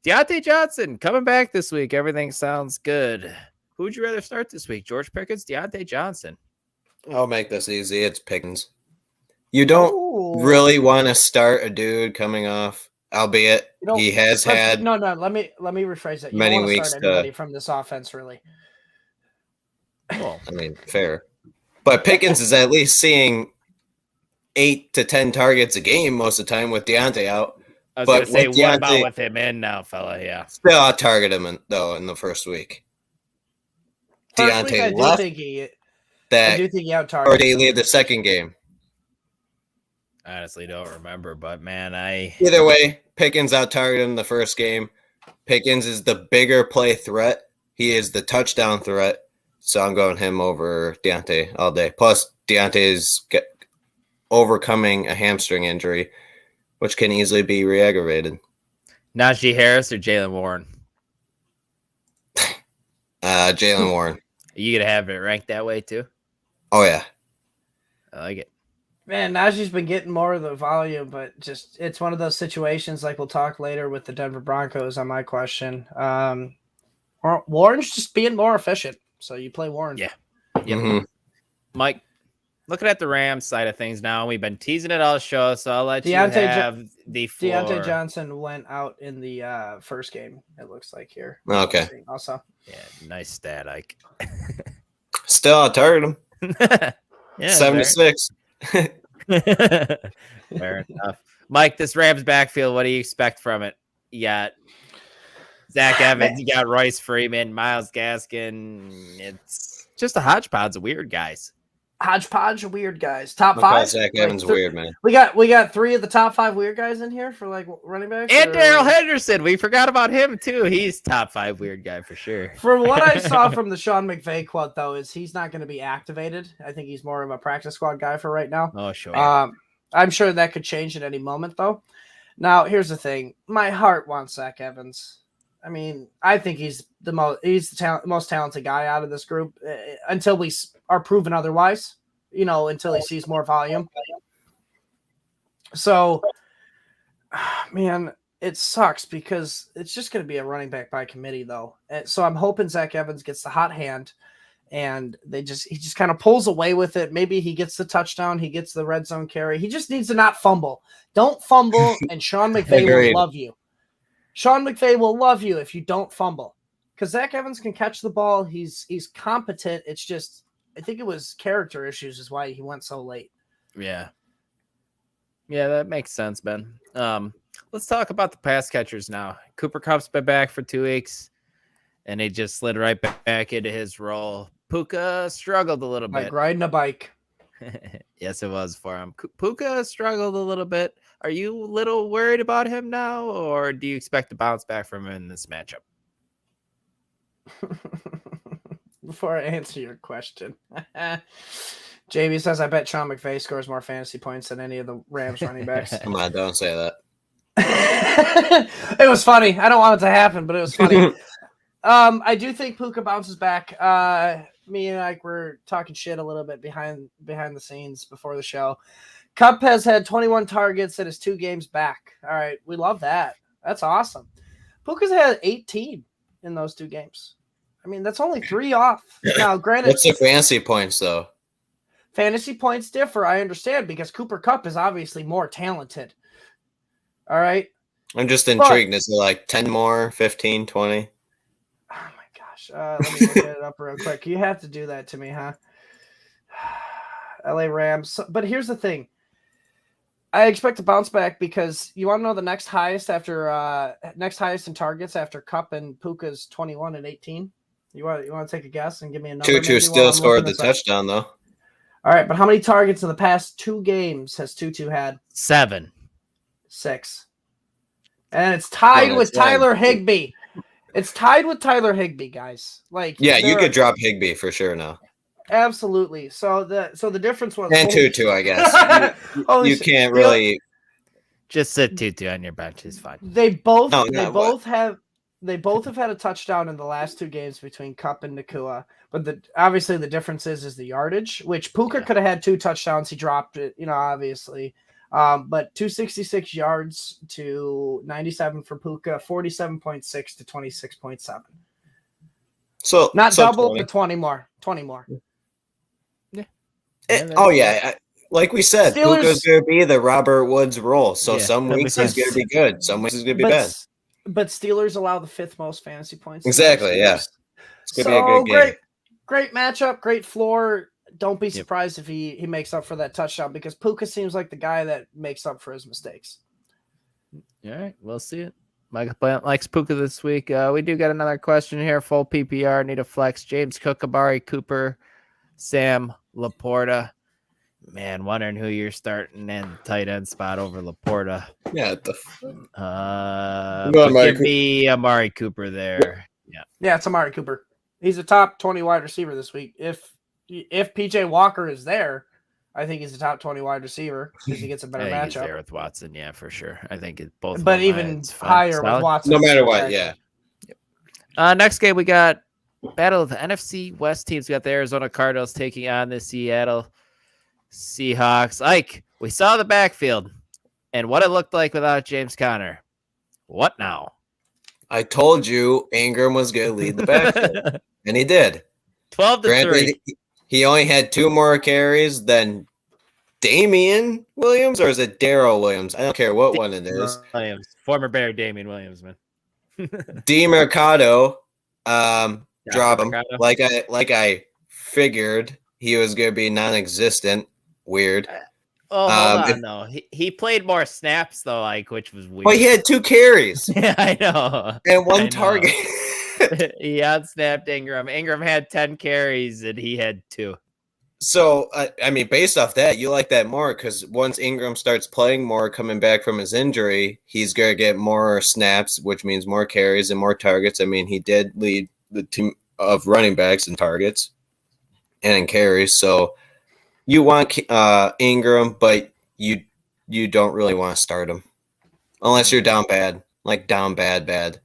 Deontay Johnson coming back this week. Everything sounds good. Who would you rather start this week? George Pickens, Deontay Johnson? I'll make this easy. It's Pickens. You don't really want to start a dude coming off, albeit he has had no. Let me rephrase it. You many don't want to weeks start anybody from this offense, really. Well, I mean, fair. But Pickens is at least seeing 8 to 10 targets a game most of the time with Deontay out. I was going to say, what about with him in now, fella? Yeah. Still, I'll target him, in the first week. Deontay left. I do think he out-targeted. Or they lead the second game. I honestly don't remember, but man, Either way, Pickens out-targeted him the first game. Pickens is the bigger play threat. He is the touchdown threat. So I'm going him over Deontay all day. Plus, Deontay is overcoming a hamstring injury, which can easily be re-aggravated. Najee Harris or Jalen Warren? Jalen Warren. Are you going to have it ranked that way too? Oh, yeah. I like it. Man, Najee's been getting more of the volume, but it's one of those situations like we'll talk later with the Denver Broncos on my question. Warren's just being more efficient. So you play Warren. Yeah. Yep. Mm-hmm. Mike, looking at the Rams side of things now, we've been teasing it all show, so I'll let you have the floor. Deontay Johnson went out in the first game, it looks like here. Okay. Also. Yeah, nice stat, Ike. Still, I'll target him. Yeah, 76. Fair enough. Mike, this Rams backfield, what do you expect from it? You got Zach Evans, you got Royce Freeman, Myles Gaskin. It's just a hodgepodge of weird guys. Hodgepodge of weird guys. Top 5. Zach Evans weird, man. We got 3 of the top 5 weird guys in here for like running backs. And Darrell Henderson. We forgot about him too. He's top 5 weird guy for sure. From what I saw from the Sean McVay quote, though, is he's not going to be activated. I think he's more of a practice squad guy for right now. Oh, sure. I'm sure that could change at any moment, though. Now, here's the thing. My heart wants Zach Evans. I mean, I think he's the most talented guy out of this group until we are proven otherwise, until he sees more volume. So, man, it sucks because it's just going to be a running back by committee, though. And so I'm hoping Zach Evans gets the hot hand and he just kind of pulls away with it. Maybe he gets the touchdown. He gets the red zone carry. He just needs to not fumble. Don't fumble, and Sean McVay will love you. Sean McVay will love you if you don't fumble, because Zach Evans can catch the ball. He's competent. It's just, I think it was character issues is why he went so late. Yeah, that makes sense, Ben. Let's talk about the pass catchers now. Cooper Kupp's been back for 2 weeks, and he just slid right back into his role. Puka struggled a little bit. Like riding a bike. Yes, it was for him. Puka struggled a little bit. Are you a little worried about him now, or do you expect to bounce back from him in this matchup? Before I answer your question, Jamie says, I bet Sean McVay scores more fantasy points than any of the Rams running backs. Come on, don't say that. It was funny. I don't want it to happen, but it was funny. I do think Puka bounces back. Me and Ike were talking shit a little bit behind the scenes before the show. Kupp has had 21 targets in his 2 games back. All right, we love that. That's awesome. Puka's had 18 in those 2 games. I mean, that's only 3 off. Now, granted, what's the fantasy points though? Fantasy points differ. I understand because Cooper Kupp is obviously more talented. All right. I'm just intrigued. Is it like 10 more, 15, 20? Oh my gosh. Let me look it up real quick. You have to do that to me, huh? LA Rams. But here's the thing. I expect to bounce back because you want to know the next highest in targets after Kupp and Puka's 21 and 18. You want to take a guess and give me a number? Tutu still scored the touchdown though. All right, but how many targets in the past 2 games has Tutu had? 7. 6. And it's tied with Tyler Higbee. It's tied with Tyler Higbee, guys. Like, yeah, you could drop Higbee for sure now. Absolutely. So the difference was And Tutu, I guess. You can't really. Just sit Tutu on your bench is fine. They both No, they not both have had a touchdown in the last 2 games between Kupp and Nakua. But obviously the difference is the yardage, which Puka could have had 2 touchdowns. He dropped it, obviously. But 266 yards to 97 for Puka, 47.6 to 26.7. So not double, 20. but 20 more. 20 more. Yeah. Like we said, Puka's going to be the Robert Woods role. So some weeks he's going to be good. Some weeks he's going to be bad. But Steelers allow the 5th most fantasy points. Exactly, yeah. It's going to be a good game. Great matchup, great floor. Don't be surprised if he makes up for that touchdown because Puka seems like the guy that makes up for his mistakes. All right, we'll see it. Michael Plant likes Puka this week. We do got another question here. Full PPR, need a flex. James Cook, Amari Cooper, Sam Laporta. Man, wondering who you're starting in the tight end spot over Laporta. Yeah. Give me Amari Cooper there. Yeah, it's Amari Cooper. He's a top 20 wide receiver this week. If PJ Walker is there, I think he's a top 20 wide receiver because he gets a better matchup. He's there with Watson, yeah, for sure. I think it's both. But even higher with Watson. No matter what, yeah. Next game, we got battle of the NFC West teams. We got the Arizona Cardinals taking on the Seattle Seahawks. Ike, we saw the backfield and what it looked like without James Conner. What now? I told you Ingram was going to lead the backfield, and he did. 12-3. He only had 2 more carries than Damian Williams, or is it Darrell Williams? I don't care what one it is. Williams, former Bear Damian Williams, man. DeMercado, drop him like I figured he was going to be non-existent. Weird. Hold on, though. He played more snaps, though, which was weird. But he had 2 carries. Yeah, I know. And 1 target. He outsnapped Ingram. Ingram had 10 carries, and he had 2. So, I mean, based off that, you like that more because once Ingram starts playing more, coming back from his injury, he's going to get more snaps, which means more carries and more targets. I mean, he did lead the team of running backs in targets and in carries. So, you want Ingram, but you don't really want to start him unless you're down bad, down bad.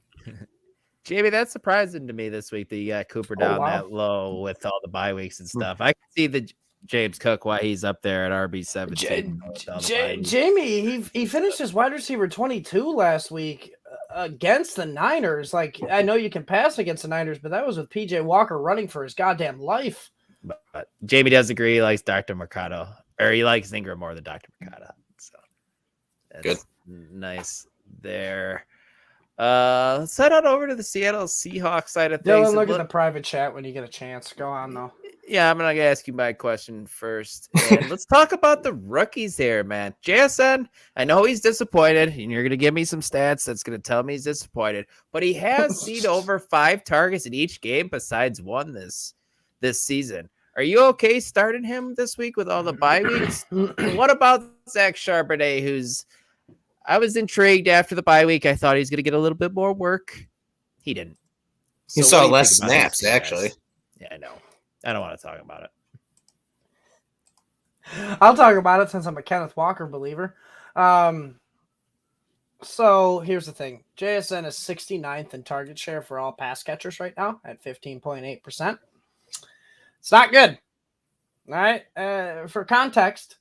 Jamie, that's surprising to me this week that you got Cooper down that low with all the bye weeks and stuff. I can see the James Cook why he's up there at RB17. Jamie, he finished as wide receiver 22 last week against the Niners. I know you can pass against the Niners, but that was with PJ Walker running for his goddamn life. But Jamie does agree. He likes Dr. Mercado, or he likes Ingram more than Dr. Mercado. So that's good. Nice there. Let's head on over to the Seattle Seahawks side of things. Dylan, look at the private chat when you get a chance. Go on, though. Yeah, I'm going to ask you my question first. And let's talk about the rookies here, man. JSN, I know he's disappointed, and you're going to give me some stats that's going to tell me he's disappointed, but he has seen over 5 targets in each game besides 1 this season. Are you okay starting him this week with all the bye weeks? What about Zach Charbonnet, I was intrigued after the bye week. I thought he was going to get a little bit more work. He didn't. He saw less snaps, actually. Yeah, I know. I don't want to talk about it. I'll talk about it since I'm a Kenneth Walker believer. So here's the thing. JSN is 69th in target share for all pass catchers right now at 15.8%. It's not good. All right. For context,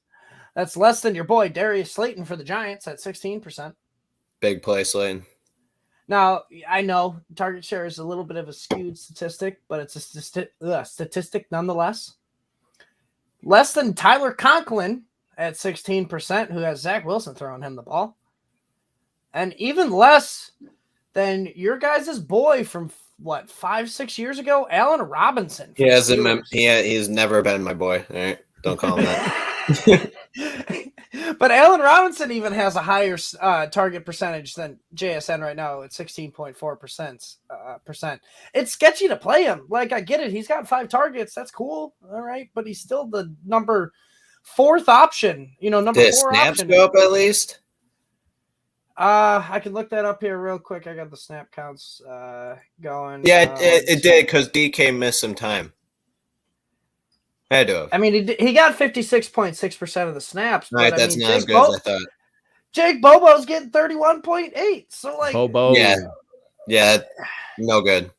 that's less than your boy Darius Slayton for the Giants at 16%. Big play, Slayton. Now, I know target share is a little bit of a skewed statistic, but it's a statistic nonetheless. Less than Tyler Conklin at 16%, who has Zach Wilson throwing him the ball. And even less than your guys' boy from, 5-6 years ago, Allen Robinson. He's never been my boy. All right, don't call him that. But Allen Robinson even has a higher target percentage than JSN right now at 16.4%. It's sketchy to play him. I get it. He's got 5 targets. That's cool. All right. But he's still the number 4th option. Number 4 snaps option. Go up at least? I can look that up here real quick. I got the snap counts going. Yeah, it did because DK missed some time. Had to have. I mean, he got 56.6% of the snaps. Right, But that's I mean, not as good as I thought. Jake Bobo's getting 31.8. So like, Bobo. Yeah, no good.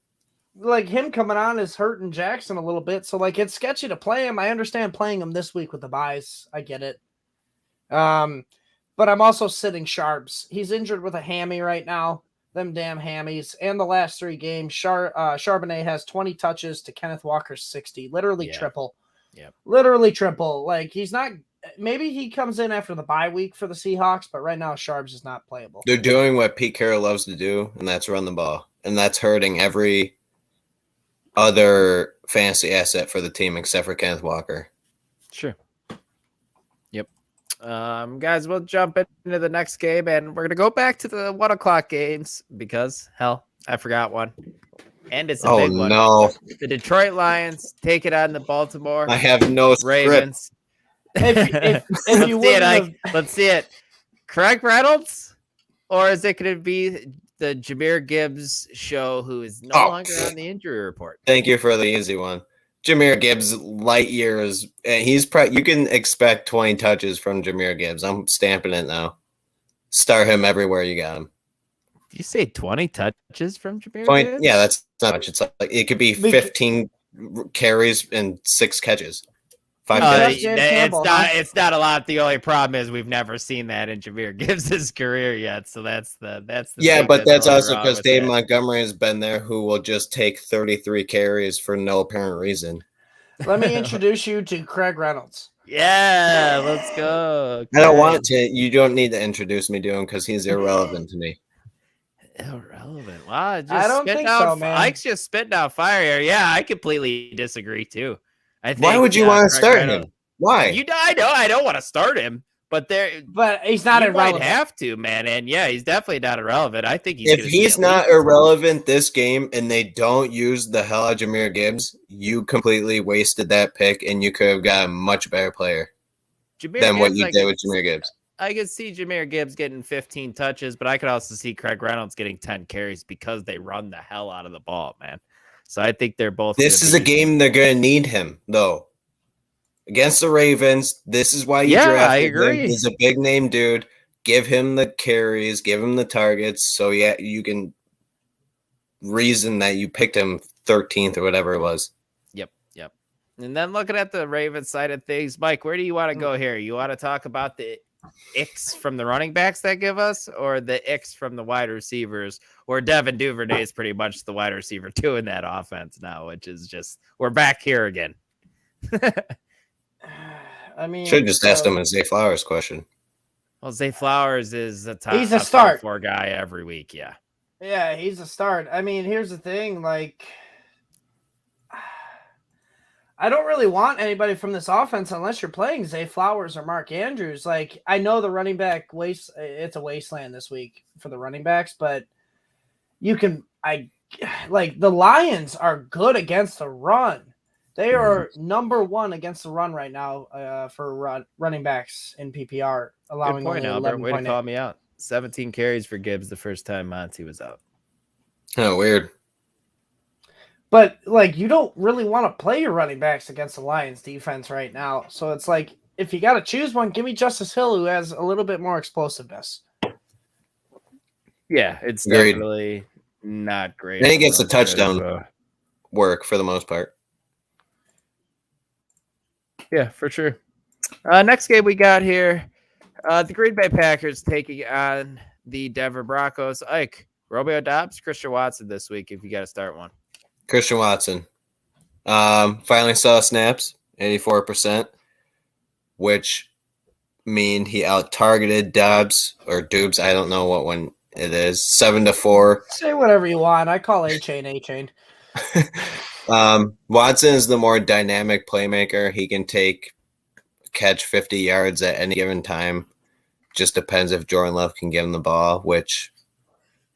Like him coming on is hurting Jackson a little bit. So like, it's sketchy to play him. I understand playing him this week with the buys. I get it. But I'm also sitting Sharps. He's injured with a hammy right now. Them damn hammies. And the last 3 games, Charbonnet has 20 touches to Kenneth Walker's 60. Literally triple. Yep. Literally triple. Like, he's not – maybe he comes in after the bye week for the Seahawks, but right now Sharps is not playable. They're doing what Pete Carroll loves to do, and that's run the ball. And that's hurting every other fantasy asset for the team except for Kenneth Walker. Sure. Yep. Guys, we'll jump into the next game, and we're going to go back to the 1 o'clock games because, hell, I forgot one. And it's a big one. Oh, no. The Detroit Lions take it on the Baltimore I have no Ravens. If you Let's see it. Craig Reynolds? Or is it going to be the Jahmyr Gibbs show who is no longer on the injury report? Thank you for the easy one. Jahmyr Gibbs, light years. You can expect 20 touches from Jahmyr Gibbs. I'm stamping it now. Start him everywhere you got him. Did you say 20 touches from Jahmyr Gibbs? Yeah, that's not much. It's like it could be 15 carries and 6 catches. 5 catches. It's not a lot. The only problem is we've never seen that in Jahmyr Gibbs' career yet. So that's the but that's also because Dave Montgomery has been there, who will just take 33 carries for no apparent reason. Let me introduce you to Craig Reynolds. Yeah, let's go. I don't want to. You don't need to introduce me to him because he's irrelevant to me. Irrelevant. Wow, I don't think so, man. Ike's just spitting out fire here. Yeah, I completely disagree too. Why would you want to start him? Why? I don't want to start him, but he's not irrelevant. Might have to, man. And yeah, he's definitely not irrelevant. I think if he's not irrelevant this game and they don't use the hell out of Jahmyr Gibbs, you completely wasted that pick and you could have got a much better player than what you did with Jahmyr Gibbs. I could see Jahmyr Gibbs getting 15 touches, but I could also see Craig Reynolds getting 10 carries because they run the hell out of the ball, man. So I think they're both. This is a game they're going to need him, though. Against the Ravens, this is why you drafted him. He's a big name dude. Give him the carries, give him the targets, so yeah, you can reason that you picked him 13th or whatever it was. Yep. And then looking at the Ravens side of things, Mike, where do you want to go here? You want to talk about the X from the running backs that give us, or the X from the wide receivers, or Devin Duvernay is pretty much the wide receiver too in that offense now, which is just, we're back here again. I mean, should have just asked him a Zay Flowers question. Well, Zay Flowers is a top. He's a start for guy every week. Yeah. Yeah, he's a start. I mean, here's the thing, like, I don't really want anybody from this offense unless you're playing Zay Flowers or Mark Andrews. Like, I know the running back it's a wasteland this week for the running backs, but the Lions are good against the run. They are number 1 against the run right now for running backs in PPR, allowing good point, only Albert. Way to 11.8. call me out. 17 carries for Gibbs the first time Monty was out. Oh, weird. But, like, you don't really want to play your running backs against the Lions defense right now. So it's like, if you got to choose one, give me Justice Hill, who has a little bit more explosiveness. Yeah, it's definitely not great. And he gets a touchdown work for the most part. Yeah, for sure. Next game we got here, the Green Bay Packers taking on the Denver Broncos. Ike, Romeo Doubs, Christian Watson this week if you got to start one. Christian Watson. Finally saw snaps, 84%, which mean he out-targeted Doubs or Dubes. I don't know what one it is. 7-4. Say whatever you want. I call A-Chain A-Chain. Watson is the more dynamic playmaker. He can catch 50 yards at any given time. Just depends if Jordan Love can give him the ball, which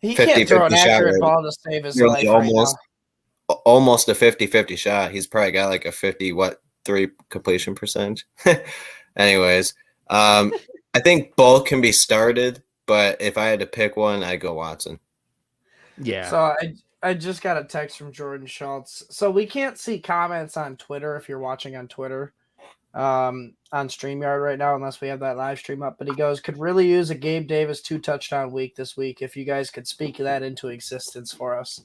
he can't throw an accurate ball to save his life almost a 50-50 shot. He's probably got like a 3 completion percentage. Anyways, I think both can be started, but if I had to pick one, I'd go Watson. Yeah. So I just got a text from Jordan Schultz. So we can't see comments on Twitter if you're watching on Twitter, on StreamYard right now, unless we have that live stream up. But he goes, could really use a Gabe Davis 2-touchdown week this week if you guys could speak that into existence for us.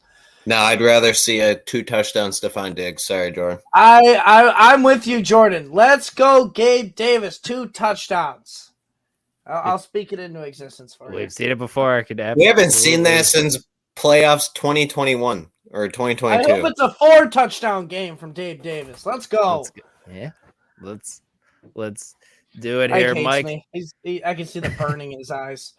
No, I'd rather see a 2-touchdown Stephon Diggs. Sorry, Jordan. I'm with you, Jordan. Let's go, Gabe Davis 2 touchdowns. I'll speak it into existence for you. We've seen it before. It could happen. We haven't seen that since playoffs 2021 or 2022. I hope it's a 4-touchdown game from Gabe Davis. Let's go. Let's do it here, Mike. I can see the burning in his eyes.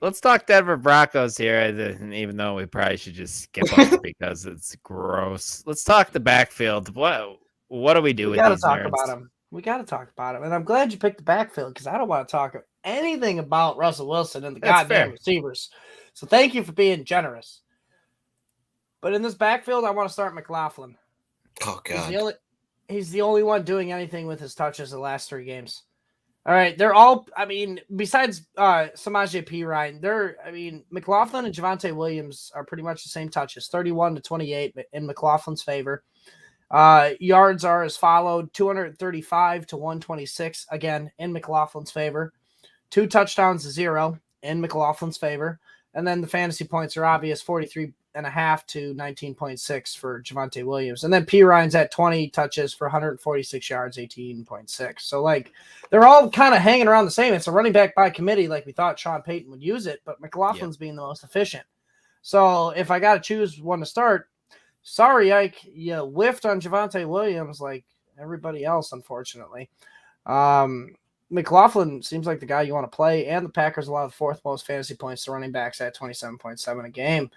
Let's talk Denver Broncos here, even though we probably should just skip them because it's gross. Let's talk the backfield. What do we do with these nerds? We got to talk about him. And I'm glad you picked the backfield because I don't want to talk anything about Russell Wilson and the goddamn receivers. So thank you for being generous. But in this backfield, I want to start McLaughlin. Oh, God. He's the only one doing anything with his touches the last 3 games. All right, they're all. I mean, besides Samaje Perine, McLaughlin and Javonte Williams are pretty much the same touches, 31-28 in McLaughlin's favor. Yards are as followed: 235 to 126 again in McLaughlin's favor. 2 touchdowns to 0 in McLaughlin's favor, and then the fantasy points are obvious: 43.5 to 19.6 for Javonte Williams. And then Perine's at 20 touches for 146 yards, 18.6. So, they're all kind of hanging around the same. It's a running back by committee like we thought Sean Payton would use it, but McLaughlin's being the most efficient. So, if I got to choose one to start, sorry, Ike, you whiffed on Javonte Williams like everybody else, unfortunately. McLaughlin seems like the guy you want to play, and the Packers allow the 4th most fantasy points to running backs at 27.7 a game.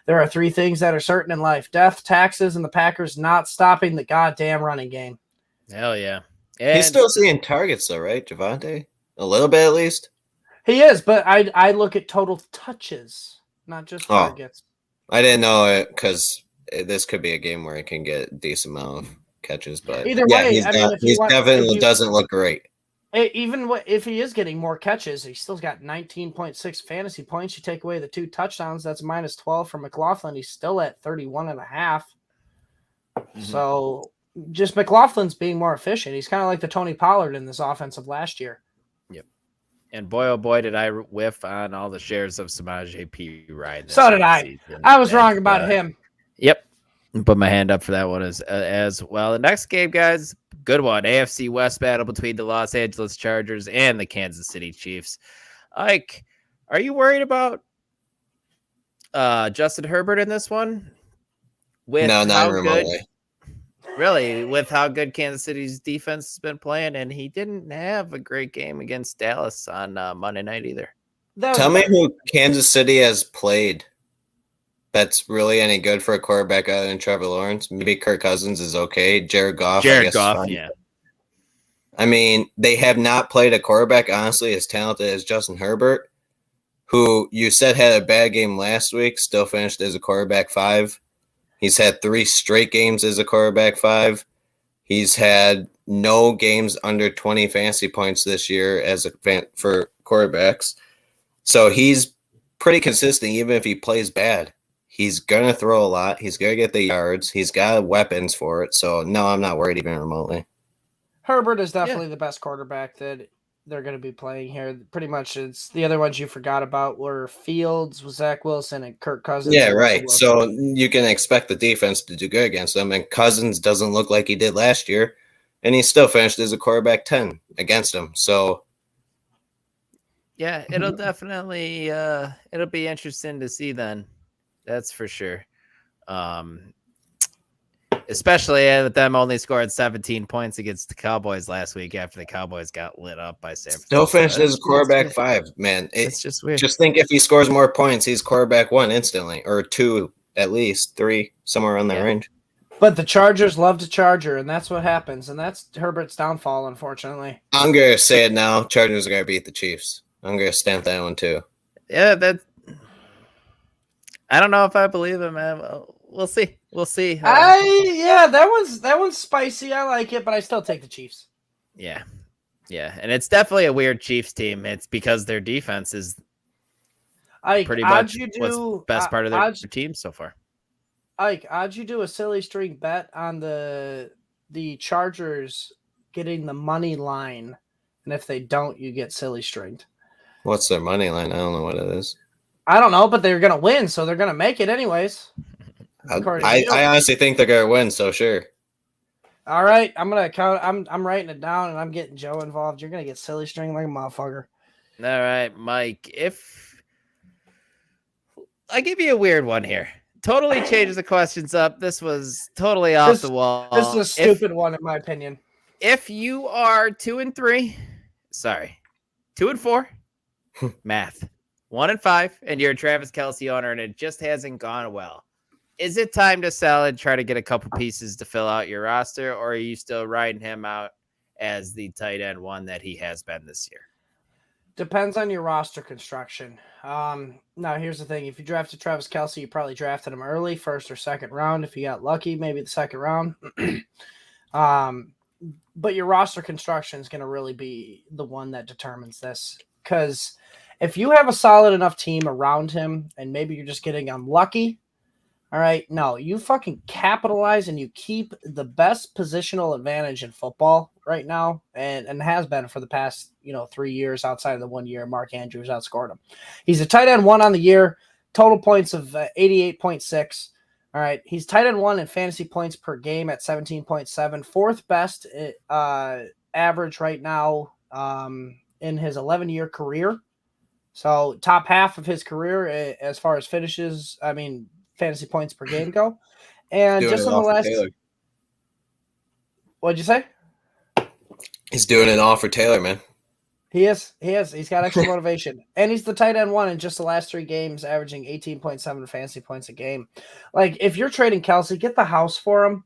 There are 3 things that are certain in life: death, taxes, and the Packers not stopping the goddamn running game. Hell yeah. And he's still seeing targets, though, right, Javonte? A little bit, at least? He is, but I look at total touches, not just targets. I didn't know it because this could be a game where he can get a decent amount of catches. But either way, he definitely doesn't look great. Even if he is getting more catches, he still got 19.6 fantasy points. You take away the 2 touchdowns, that's minus 12 for McLaughlin. He's still at 31.5. Mm-hmm. So just McLaughlin's being more efficient. He's kind of like the Tony Pollard in this offense of last year. Yep. And boy, oh boy, did I whiff on all the shares of Samaje Perine. So did I. Season. I was wrong about him. Yep. Put my hand up for that one as well. The next game, guys, good one. AFC West battle between the Los Angeles Chargers and the Kansas City Chiefs. Ike, are you worried about Justin Herbert in this one? No, not remotely. Really, with how good Kansas City's defense has been playing, and he didn't have a great game against Dallas on Monday night either. Tell me who Kansas City has played that's really any good for a quarterback other than Trevor Lawrence. Maybe Kirk Cousins is okay. Jared Goff, yeah. I mean, they have not played a quarterback, honestly, as talented as Justin Herbert, who you said had a bad game last week, still finished as a quarterback 5. He's had 3 straight games as a quarterback 5. He's had no games under 20 fantasy points this year for quarterbacks. So he's pretty consistent, even if he plays bad. He's going to throw a lot. He's going to get the yards. He's got weapons for it. So, no, I'm not worried even remotely. Herbert is definitely the best quarterback that they're going to be playing here. Pretty much it's the other ones you forgot about were Fields, Zach Wilson, and Kirk Cousins. Yeah, right. So you can expect the defense to do good against them. And Cousins doesn't look like he did last year. And he still finished as a quarterback 10 against them. So, yeah, it'll definitely it'll be interesting to see then. That's for sure. Especially with them only scoring 17 points against the Cowboys last week after the Cowboys got lit up by San Francisco. Still finished as a quarterback 5, man. It's just weird. Just think if he scores more points, he's quarterback 1 instantly, or 2 at least, 3, somewhere around that range. But the Chargers love to Charger, and that's what happens, and that's Herbert's downfall, unfortunately. I'm going to say it now. Chargers are going to beat the Chiefs. I'm going to stamp that one too. Yeah, I don't know if I believe him, man. We'll see. We'll see. That one's spicy. I like it, but I still take the Chiefs. Yeah. And it's definitely a weird Chiefs team. It's because their defense is Ike, pretty how'd much you what's do? best part of their How'd team so far. Ike, how'd you do a silly string bet on the Chargers getting the money line, and if they don't, you get silly stringed? What's their money line? I don't know what it is. I don't know, but they're gonna win, so they're gonna make it anyways. I honestly think they're gonna win, so sure. All right, I'm gonna count. I'm writing it down, and I'm getting Joe involved. You're gonna get silly string like a motherfucker. All right, Mike. If I give you a weird one here, totally changes the questions up. This was totally off the wall. This is a stupid one, in my opinion. If you are 2-4, math, 1-5, and you're a Travis Kelce owner, and it just hasn't gone well, is it time to sell and try to get a couple pieces to fill out your roster, or are you still riding him out as the tight end one that he has been this year? Depends on your roster construction. Now, here's the thing. If you drafted Travis Kelce, you probably drafted him early, first or second round. If you got lucky, maybe the second round. But your roster construction is going to really be the one that determines this. Because if you have a solid enough team around him and maybe you're just getting unlucky, all right, no, you fucking capitalize and you keep the best positional advantage in football right now and has been for the past, 3 years outside of the 1 year Mark Andrews outscored him. He's a tight end 1 on the year, total points of 88.6. All right, he's tight end 1 in fantasy points per game at 17.7, fourth best average right now in his 11-year career. So top half of his career as far as finishes, fantasy points per game go. And just in the last, what'd you say? He's doing it all for Taylor, man. He is. He's got extra motivation. And he's the tight end 1 in just the last 3 games, averaging 18.7 fantasy points a game. Like, if you're trading Kelce, get the house for him.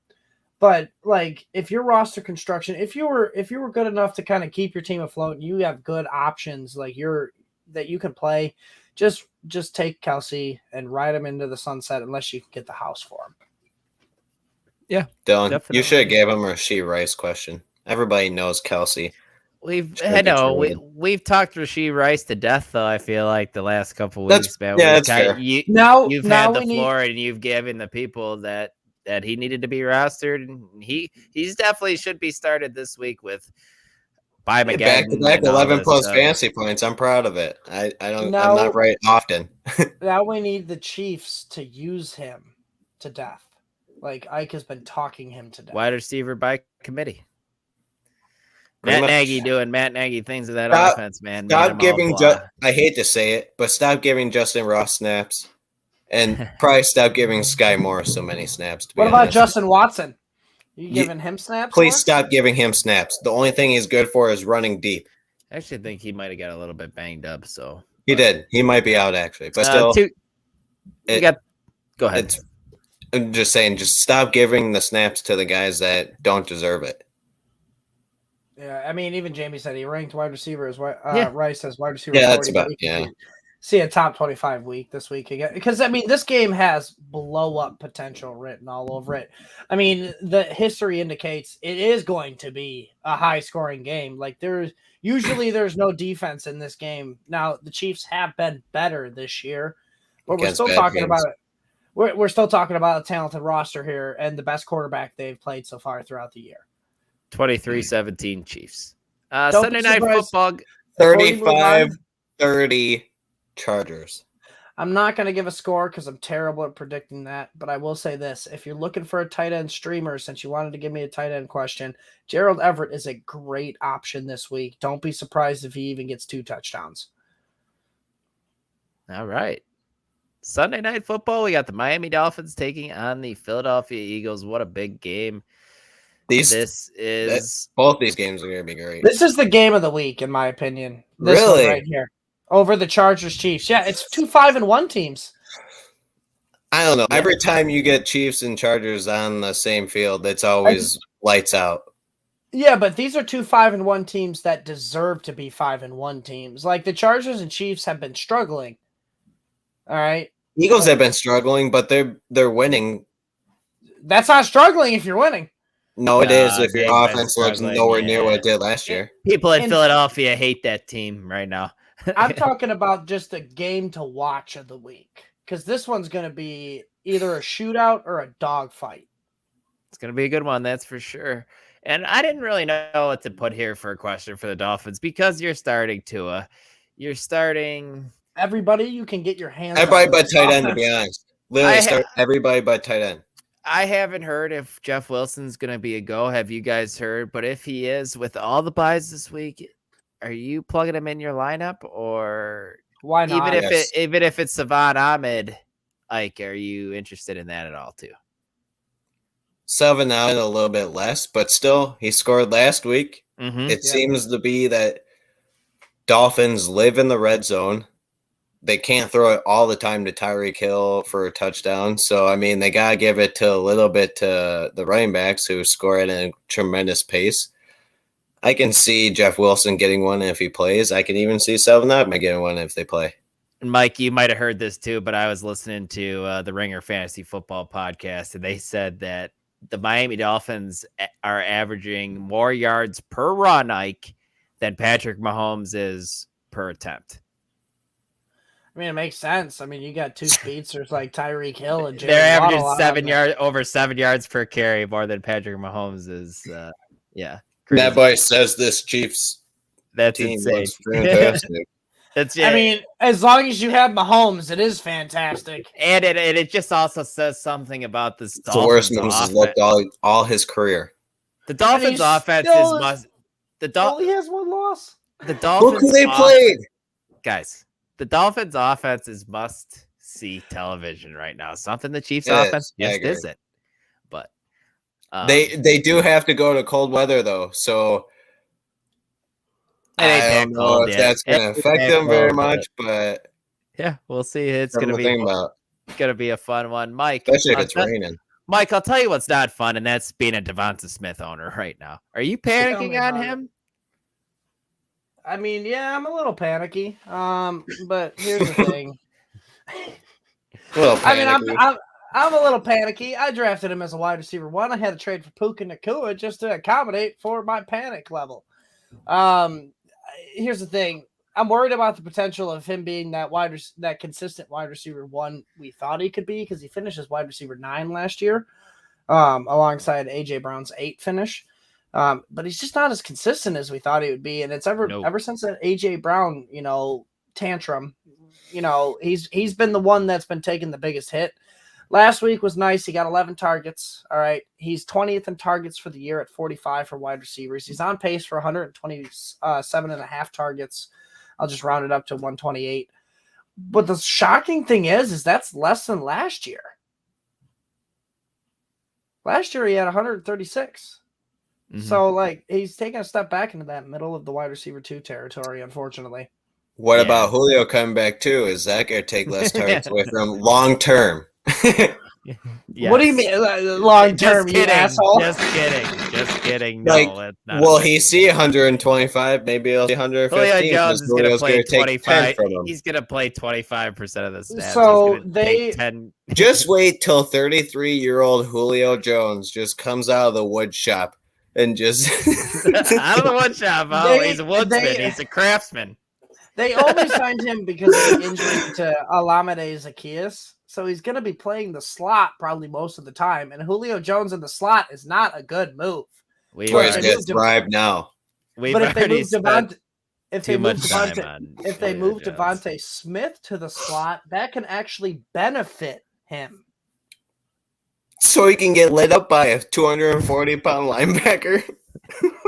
But like, if your roster construction, if you were good enough to kind of keep your team afloat and you have good options that you can play, just take Kelce and ride him into the sunset unless you can get the house for him. Yeah, Dylan, definitely. You should have gave him a Rashee Rice question. Everybody knows Kelce. We've talked Rashee Rice to death, though. I feel like the last couple of weeks, man. Yeah, that's fair. You've had the floor, and you've given the people that he needed to be rostered, and he's definitely should be started this week with buy him again. Back 11 plus fantasy points. I'm proud of it. I'm not right often. Now we need the Chiefs to use him to death. Like Ike has been talking him to death. Wide receiver by committee. Matt Nagy things of that offense, man. Stop giving. I hate to say it, but stop giving Justin Ross snaps, and probably stop giving Sky Moore so many snaps. What about Justin Watson? You giving him snaps? Please stop giving him snaps. The only thing he's good for is running deep. I actually think he might have got a little bit banged up. He did. He might be out actually, but still. Go ahead. I'm just saying, just stop giving the snaps to the guys that don't deserve it. Yeah, even Jamie said he ranked wide receiver as Rice as wide receiver. Yeah, that's about See a top 25 week this week again, because this game has blow up potential written all over it. The history indicates it is going to be a high scoring game. Like there's no defense in this game. Now the Chiefs have been better this year, but we're still talking about it. We're still talking about a talented roster here and the best quarterback they've played so far throughout the year. 23-17 Chiefs. Sunday Night Football. 35-30 Chargers. I'm not going to give a score because I'm terrible at predicting that, but I will say this. If you're looking for a tight end streamer, since you wanted to give me a tight end question, Gerald Everett is a great option this week. Don't be surprised if he even gets 2 touchdowns. All right. Sunday Night Football, we got the Miami Dolphins taking on the Philadelphia Eagles. What a big game. Both these games are going to be great. This is the game of the week, in my opinion. This one right here. Over the Chargers Chiefs. Yeah, it's 2 5-1 teams. I don't know. Yeah. Every time you get Chiefs and Chargers on the same field, it's always lights out. Yeah, but these are 2 5-1 teams that deserve to be 5-1 teams. Like the Chargers and Chiefs have been struggling. All right. Eagles have been struggling, but they're winning. That's not struggling if you're winning. No, it is if your offense looks nowhere near what it did last year. People in Philadelphia hate that team right now. I'm talking about just a game to watch of the week, because this one's going to be either a shootout or a dogfight. It's going to be a good one, that's for sure. And I didn't really know what to put here for a question for the Dolphins because you're starting Tua. You're starting everybody you can get your hands everybody on. but tight end, to be honest. Literally start everybody but tight end. I haven't heard if Jeff Wilson's going to be a go. Have you guys heard? But if he is, with all the buys this week, are you plugging him in your lineup, or why not? Even if it's Savon Ahmed, Ike, are you interested in that at all too? 7 out, a little bit less, but still, he scored last week. Mm-hmm. It seems to be that Dolphins live in the red zone. They can't throw it all the time to Tyreek Hill for a touchdown. So, I mean, they got to give it to a little bit to the running backs who score at a tremendous pace. I can see Jeff Wilson getting one if he plays. I can even see 7 out getting one if they play. And Mike, you might have heard this too, but I was listening to the Ringer Fantasy Football podcast, and they said that the Miami Dolphins are averaging more yards per run, Ike, than Patrick Mahomes is per attempt. I mean, it makes sense. I mean, you got two speedsters like Tyreek Hill and Jalen they're averaging over 7 yards per carry more than Patrick Mahomes is. Yeah, crazy. That boy says this Chiefs. That's team insane. Fantastic. I mean, as long as you have Mahomes, it is fantastic. And it just also says something about this Dolphins. The worst Mahomes has looked all his career. The Dolphins offense is must. He has one loss. The Dolphins. Look who they played, guys. The Dolphins offense is must see television right now. Something the Chiefs offense just isn't. But they do have to go to cold weather though, so. I don't know if that's going to affect them very much, but yeah, we'll see. It's going to be a fun one, Mike. Especially if it's raining. Mike, I'll tell you what's not fun, and that's being a Devonta Smith owner right now. Are you panicking on him? I mean, yeah, I'm a little panicky. But here's the thing. I'm a little panicky. I drafted him as a wide receiver 1. I had to trade for Puka Nacua just to accommodate for my panic level. Here's the thing. I'm worried about the potential of him being that consistent wide receiver 1 we thought he could be, because he finished as wide receiver 9 last year, alongside AJ Brown's 8 finish. But he's just not as consistent as we thought he would be, and it's ever since that AJ Brown, tantrum, he's been the one that's been taking the biggest hit. Last week was nice. He got 11 targets. All right. He's 20th in targets for the year at 45 for wide receivers. He's on pace for 127.5 targets. I'll just round it up to 128. But the shocking thing is that's less than last year. Last year he had 136. Mm-hmm. So, he's taking a step back into that middle of the wide receiver 2 territory, unfortunately. What about Julio coming back too? Is that going to take less targets away from him long term? Yes. What do you mean long term, you asshole? Just kidding. No, that's not. Will he see 125? Maybe he'll see 115. Julio Jones is going to play 25. He's going to play 25% of the snaps. So just wait till 33-year-old Julio Jones just comes out of the wood shop and just out of the wood shop. Oh, he's a woodsman. He's a craftsman. They only signed him because of the injury to Olamide Zaccheaus. So he's going to be playing the slot probably most of the time. And Julio Jones in the slot is not a good move. He's going to thrive now. But if they move Devontae Smith to the slot, that can actually benefit him. So he can get lit up by a 240-pound linebacker?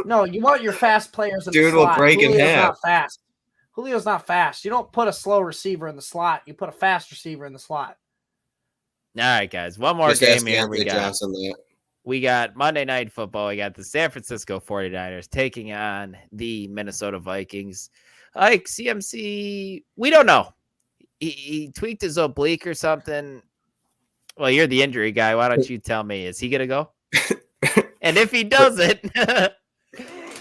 No, you want your fast players in the slot. Dude will break in half. Not fast. Julio's not fast. You don't put a slow receiver in the slot. You put a fast receiver in the slot. All right, guys. One more game here. We got Monday Night Football. We got the San Francisco 49ers taking on the Minnesota Vikings. Like CMC, we don't know. He tweaked his oblique or something. Well, you're the injury guy. Why don't you tell me? Is he going to go? And if he doesn't,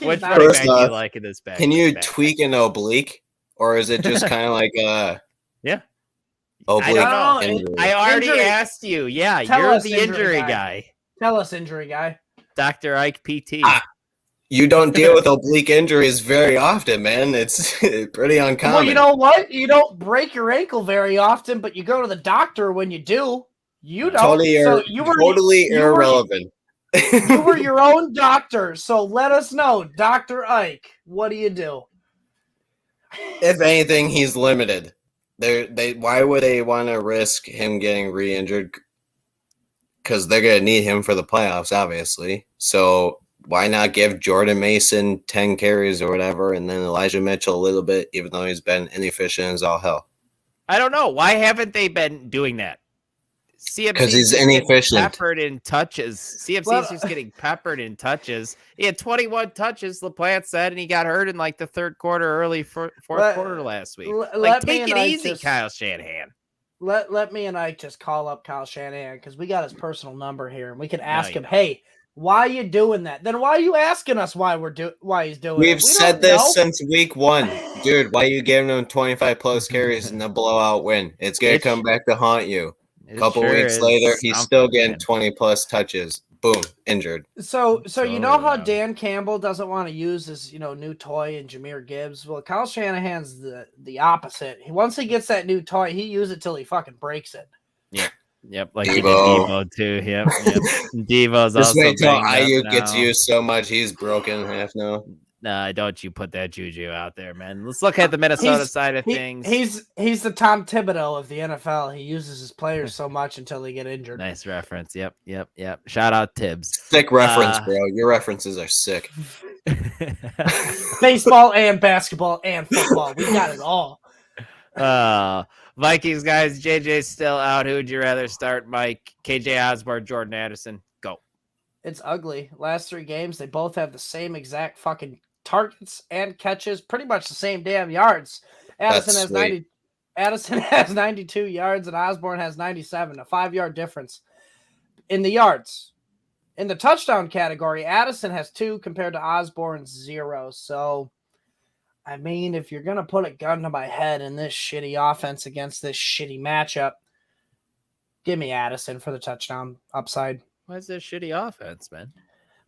which running back do you like in this back? Can you tweak an oblique? Or is it just kind of like yeah. Oblique? I don't know. I already asked you. Yeah, you're the injury guy. Tell us, injury guy. Dr. Ike PT. You don't deal with oblique injuries very often, man. It's pretty uncommon. Well, you know what? You don't break your ankle very often, but you go to the doctor when you do. You don't. Totally irrelevant. You were your own doctor, so let us know, Dr. Ike. What do you do? If anything, he's limited. Why would they want to risk him getting re-injured? Because they're going to need him for the playoffs, obviously. So why not give Jordan Mason 10 carries or whatever, and then Elijah Mitchell a little bit, even though he's been inefficient as all hell? I don't know. Why haven't they been doing that? Because he's inefficient. Peppered in touches. CMC's just getting peppered in touches. He had 21 touches, LaPlante said, and he got hurt in like the third quarter, early fourth quarter last week. Take it easy, Kyle Shanahan. Let me and Ike just call up Kyle Shanahan because we got his personal number here, and we can ask him, hey, why are you doing that? Then why are you asking us why he's doing it? We've said this since week 1. Dude, why are you giving him 25 plus carries in a blowout win? It's going to come back to haunt you. A couple weeks later, he's still getting 20 plus touches. Boom, injured. So you know how Dan Campbell doesn't want to use his new toy in Jahmyr Gibbs? Well, Kyle Shanahan's the opposite. Once he gets that new toy, he uses it till he fucking breaks it. Yeah. Yep, like Devo too. Yep. Devo's just also. Wait till Ayuk gets used so much he's broken in half now. Nah, don't you put that juju out there, man. Let's look at the Minnesota side of things. He's the Tom Thibodeau of the NFL. He uses his players so much until they get injured. Nice reference. Yep. Shout out Tibbs. Sick reference, bro. Your references are sick. Baseball and basketball and football. We got it all. Vikings guys, JJ's still out. Who would you rather start, Mike? KJ Osborne, Jordan Addison. Go. It's ugly. Last 3 games, they both have the same exact fucking targets and catches, pretty much the same damn yards. Addison has 92 yards and Osborne has 97, a 5-yard difference in the yards. In the touchdown category, Addison has 2 compared to Osborne's 0. So, I mean, if you're going to put a gun to my head in this shitty offense against this shitty matchup, give me Addison for the touchdown upside. Why is this shitty offense, man?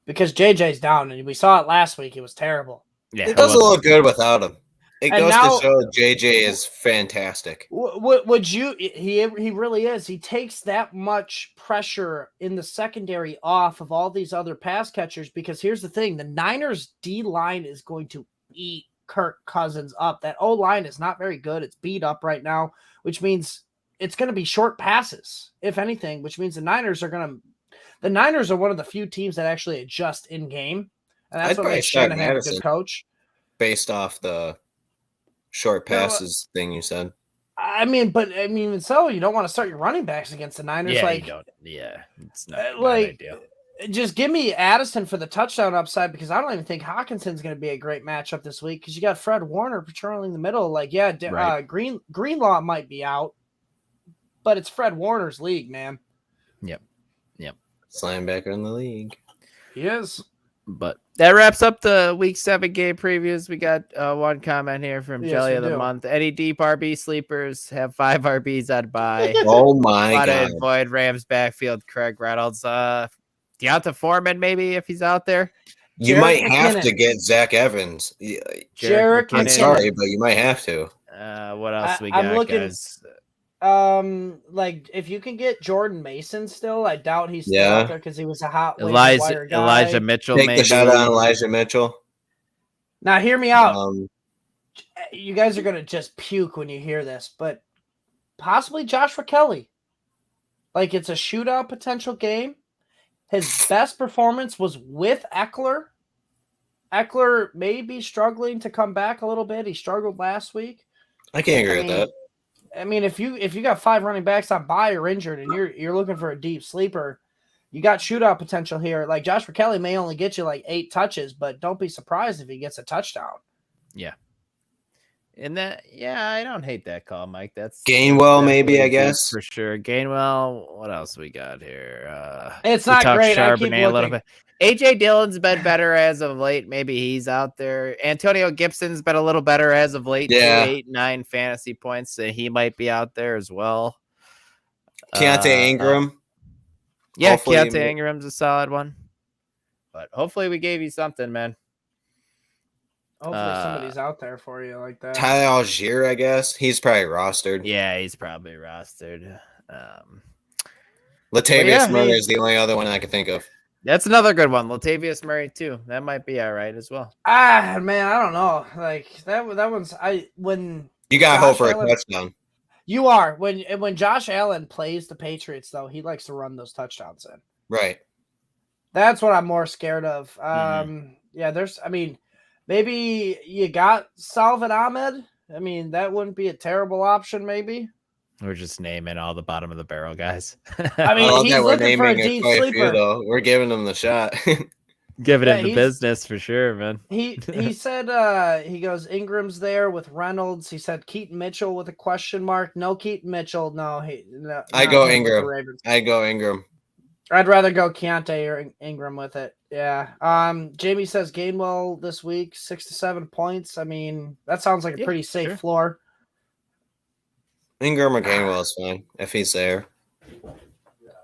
Because JJ's down, and we saw it last week. It was terrible. Yeah, it doesn't look good without him. It goes to show JJ is fantastic. Would you? He really is. He takes that much pressure in the secondary off of all these other pass catchers. Because here's the thing: the Niners D line is going to eat Kirk Cousins up. That O line is not very good. It's beat up right now, which means it's going to be short passes, if anything. Which means the Niners are one of the few teams that actually adjust in game, and that's what makes Shanahan a good coach. Based off the short passes thing you said. So you don't want to start your running backs against the Niners. Yeah, you don't. Yeah, it's not ideal. Just give me Addison for the touchdown upside because I don't even think Hawkinson's going to be a great matchup this week because you got Fred Warner patrolling the middle. Greenlaw might be out, but it's Fred Warner's league, man. Yep. Linebacker in the league. He is. But that wraps up the week 7 game previews. We got one comment here from Jelly of the Month. Any deep RB sleepers have 5 RBs on bye. Oh my God. Avoid Rams backfield. Craig Reynolds. Deonta Foreman, maybe if he's out there. You might have to get Zach Evans. I'm sorry, but you might have to. What else we got, guys? If you can get Jordan Mason still, I doubt he's still out there because he was a hot guy. Elijah Mitchell. Take the shot on Elijah Mitchell. Now, hear me out. You guys are gonna just puke when you hear this, but possibly Joshua Kelly. It's a shootout potential game. His best performance was with Eckler. Eckler may be struggling to come back a little bit. He struggled last week. I can't agree with that. I mean, if you got 5 running backs on bye or injured and you're looking for a deep sleeper, you got shootout potential here. Like Joshua Kelly may only get you 8 touches, but don't be surprised if he gets a touchdown. Yeah. And I don't hate that call, Mike. That's Gainwell, maybe, I guess. For sure. Gainwell. What else we got here? It's not great. I keep a little bit. AJ Dillon's been better as of late. Maybe he's out there. Antonio Gibson's been a little better as of late. Yeah. 8-9 fantasy points. So he might be out there as well. Keontae Ingram. Keontae Ingram's a solid one. But hopefully we gave you something, man. Hopefully somebody's out there for you like that. Tyler Algier, I guess. He's probably rostered. Yeah, he's probably rostered. Latavius Murray is the only other one I can think of. That's another good one. Latavius Murray too. That might be all right as well. Man, I don't know. Like that one's when you got to hope for a touchdown. You are when Josh Allen plays the Patriots though, he likes to run those touchdowns in. Right. That's what I'm more scared of. Yeah, maybe you got Salvin Ahmed. I mean, that wouldn't be a terrible option, maybe. We're just naming all the bottom of the barrel guys. I mean, he's looking for a deep sleeper. Though. We're giving him the shot. Giving him the business for sure, man. He said he goes Ingram's there with Reynolds. He said Keaton Mitchell with a question mark. No Keaton Mitchell. No, I go Ingram. I'd rather go Keontae or Ingram with it. Yeah. Jamie says Gainwell this week, 6 to 7 points. I mean, that sounds like a pretty safe floor. Ingram or Gainwell is fine if he's there.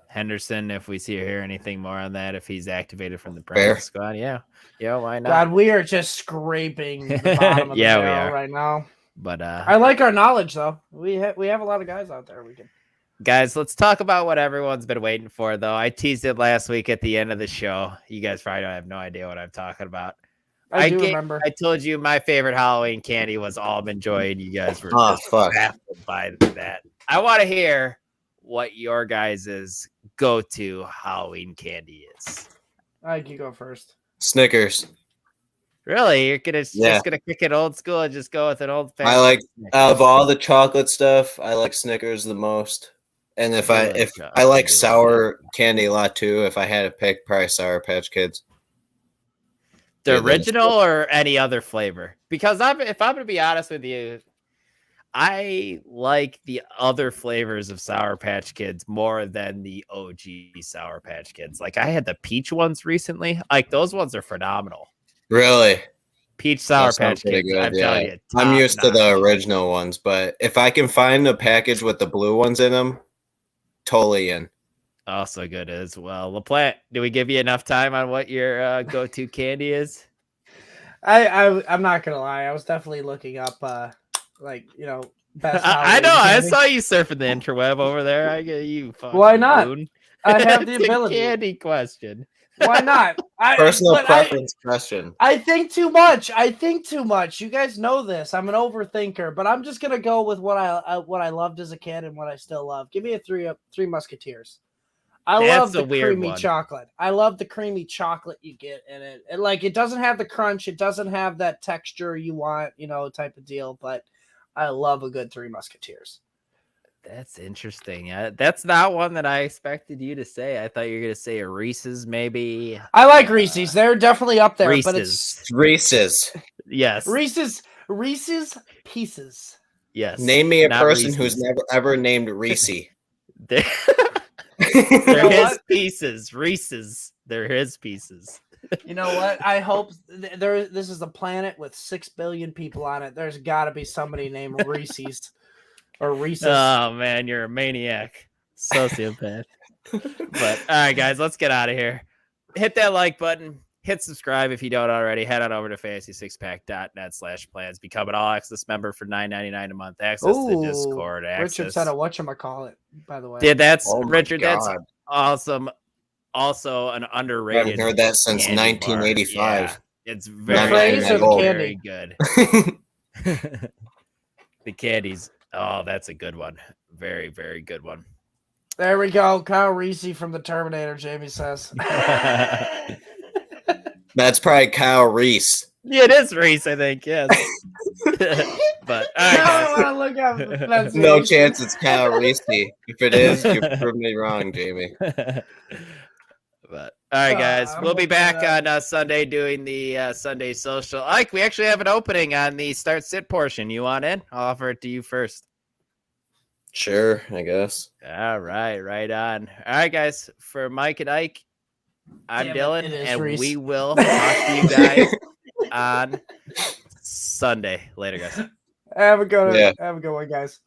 Henderson, if we see or hear anything more on that, if he's activated from the practice squad, yeah, why not? God, we are just scraping the bottom of the barrel right now. But I like our knowledge though. We have a lot of guys out there. Guys, let's talk about what everyone's been waiting for, though. I teased it last week at the end of the show. You guys probably don't have no idea what I'm talking about. I do remember. I told you my favorite Halloween candy was Almond Joy, and you guys were baffled by that. I want to hear what your guys' go-to Halloween candy is. You go first. Snickers. Really? You're just gonna kick it old school and just go with an old fashioned? I like of all the chocolate stuff, I like Snickers the most. And if I like sour candy a lot too, if I had to pick, probably Sour Patch Kids. The original or any other flavor? Because if I'm gonna be honest with you, I like the other flavors of Sour Patch Kids more than the OG Sour Patch Kids. Like I had the peach ones recently. Like those ones are phenomenal. Really? Peach Sour Patch Kids. Good, I'm used to the original ones, but if I can find a package with the blue ones in them, totally in. Also good as well. LaPlante, do we give you enough time on what your go-to candy is? I'm not gonna lie. I was definitely looking up best. I know. I saw you surfing the interweb over there. I get you. Why not? Moon. I have the ability. Candy question. Why not? Personal preference question. I think too much. You guys know this. I'm an overthinker, but I'm just gonna go with what I loved as a kid and what I still love. Give me a Three Musketeers. I love the creamy chocolate. I love the creamy chocolate you get in it. And it doesn't have the crunch. It doesn't have that texture you want, type of deal. But I love a good Three Musketeers. That's interesting. That's not one that I expected you to say. I thought you were going to say a Reese's, maybe. I like Reese's. They're definitely up there. Reese's. But it's Reese's. Yes. Reese's Pieces. Yes. Name me a person who's never ever named Reese. They're his pieces. Reese's. They're his pieces. You know what? I hope this is a planet with 6 billion people on it. There's got to be somebody named Reese's or Reese's. Oh man, you're a maniac, sociopath. But all right, guys, let's get out of here. Hit that like button. Hit subscribe if you don't already. Head on over to fantasy6pack.net/plans. Become an all-access member for $9.99 a month. Access to Discord. Richard said a whatchamacallit, by the way. Yeah, that's Richard. That's awesome. Also, an underrated. I haven't heard that since 1985. Yeah, it's very good. The candies. Oh, that's a good one. Very, very good one. There we go. Kyle Reese from the Terminator, Jamie says. That's probably Kyle Reese. Yeah, it is Reese, I think. Yes. But all right, I want to look up no chance it's Kyle Reese. If it is, you're proving me wrong, Jamie. But all right, guys, we'll be back on Sunday doing the Sunday social. Ike, we actually have an opening on the start sit portion. You want in? I'll offer it to you first. Sure, I guess. All right, right on. All right, guys, for Mike and Ike, I'm Dylan, and Reese. We will talk to you guys on Sunday. Later, guys. Have a good one, guys.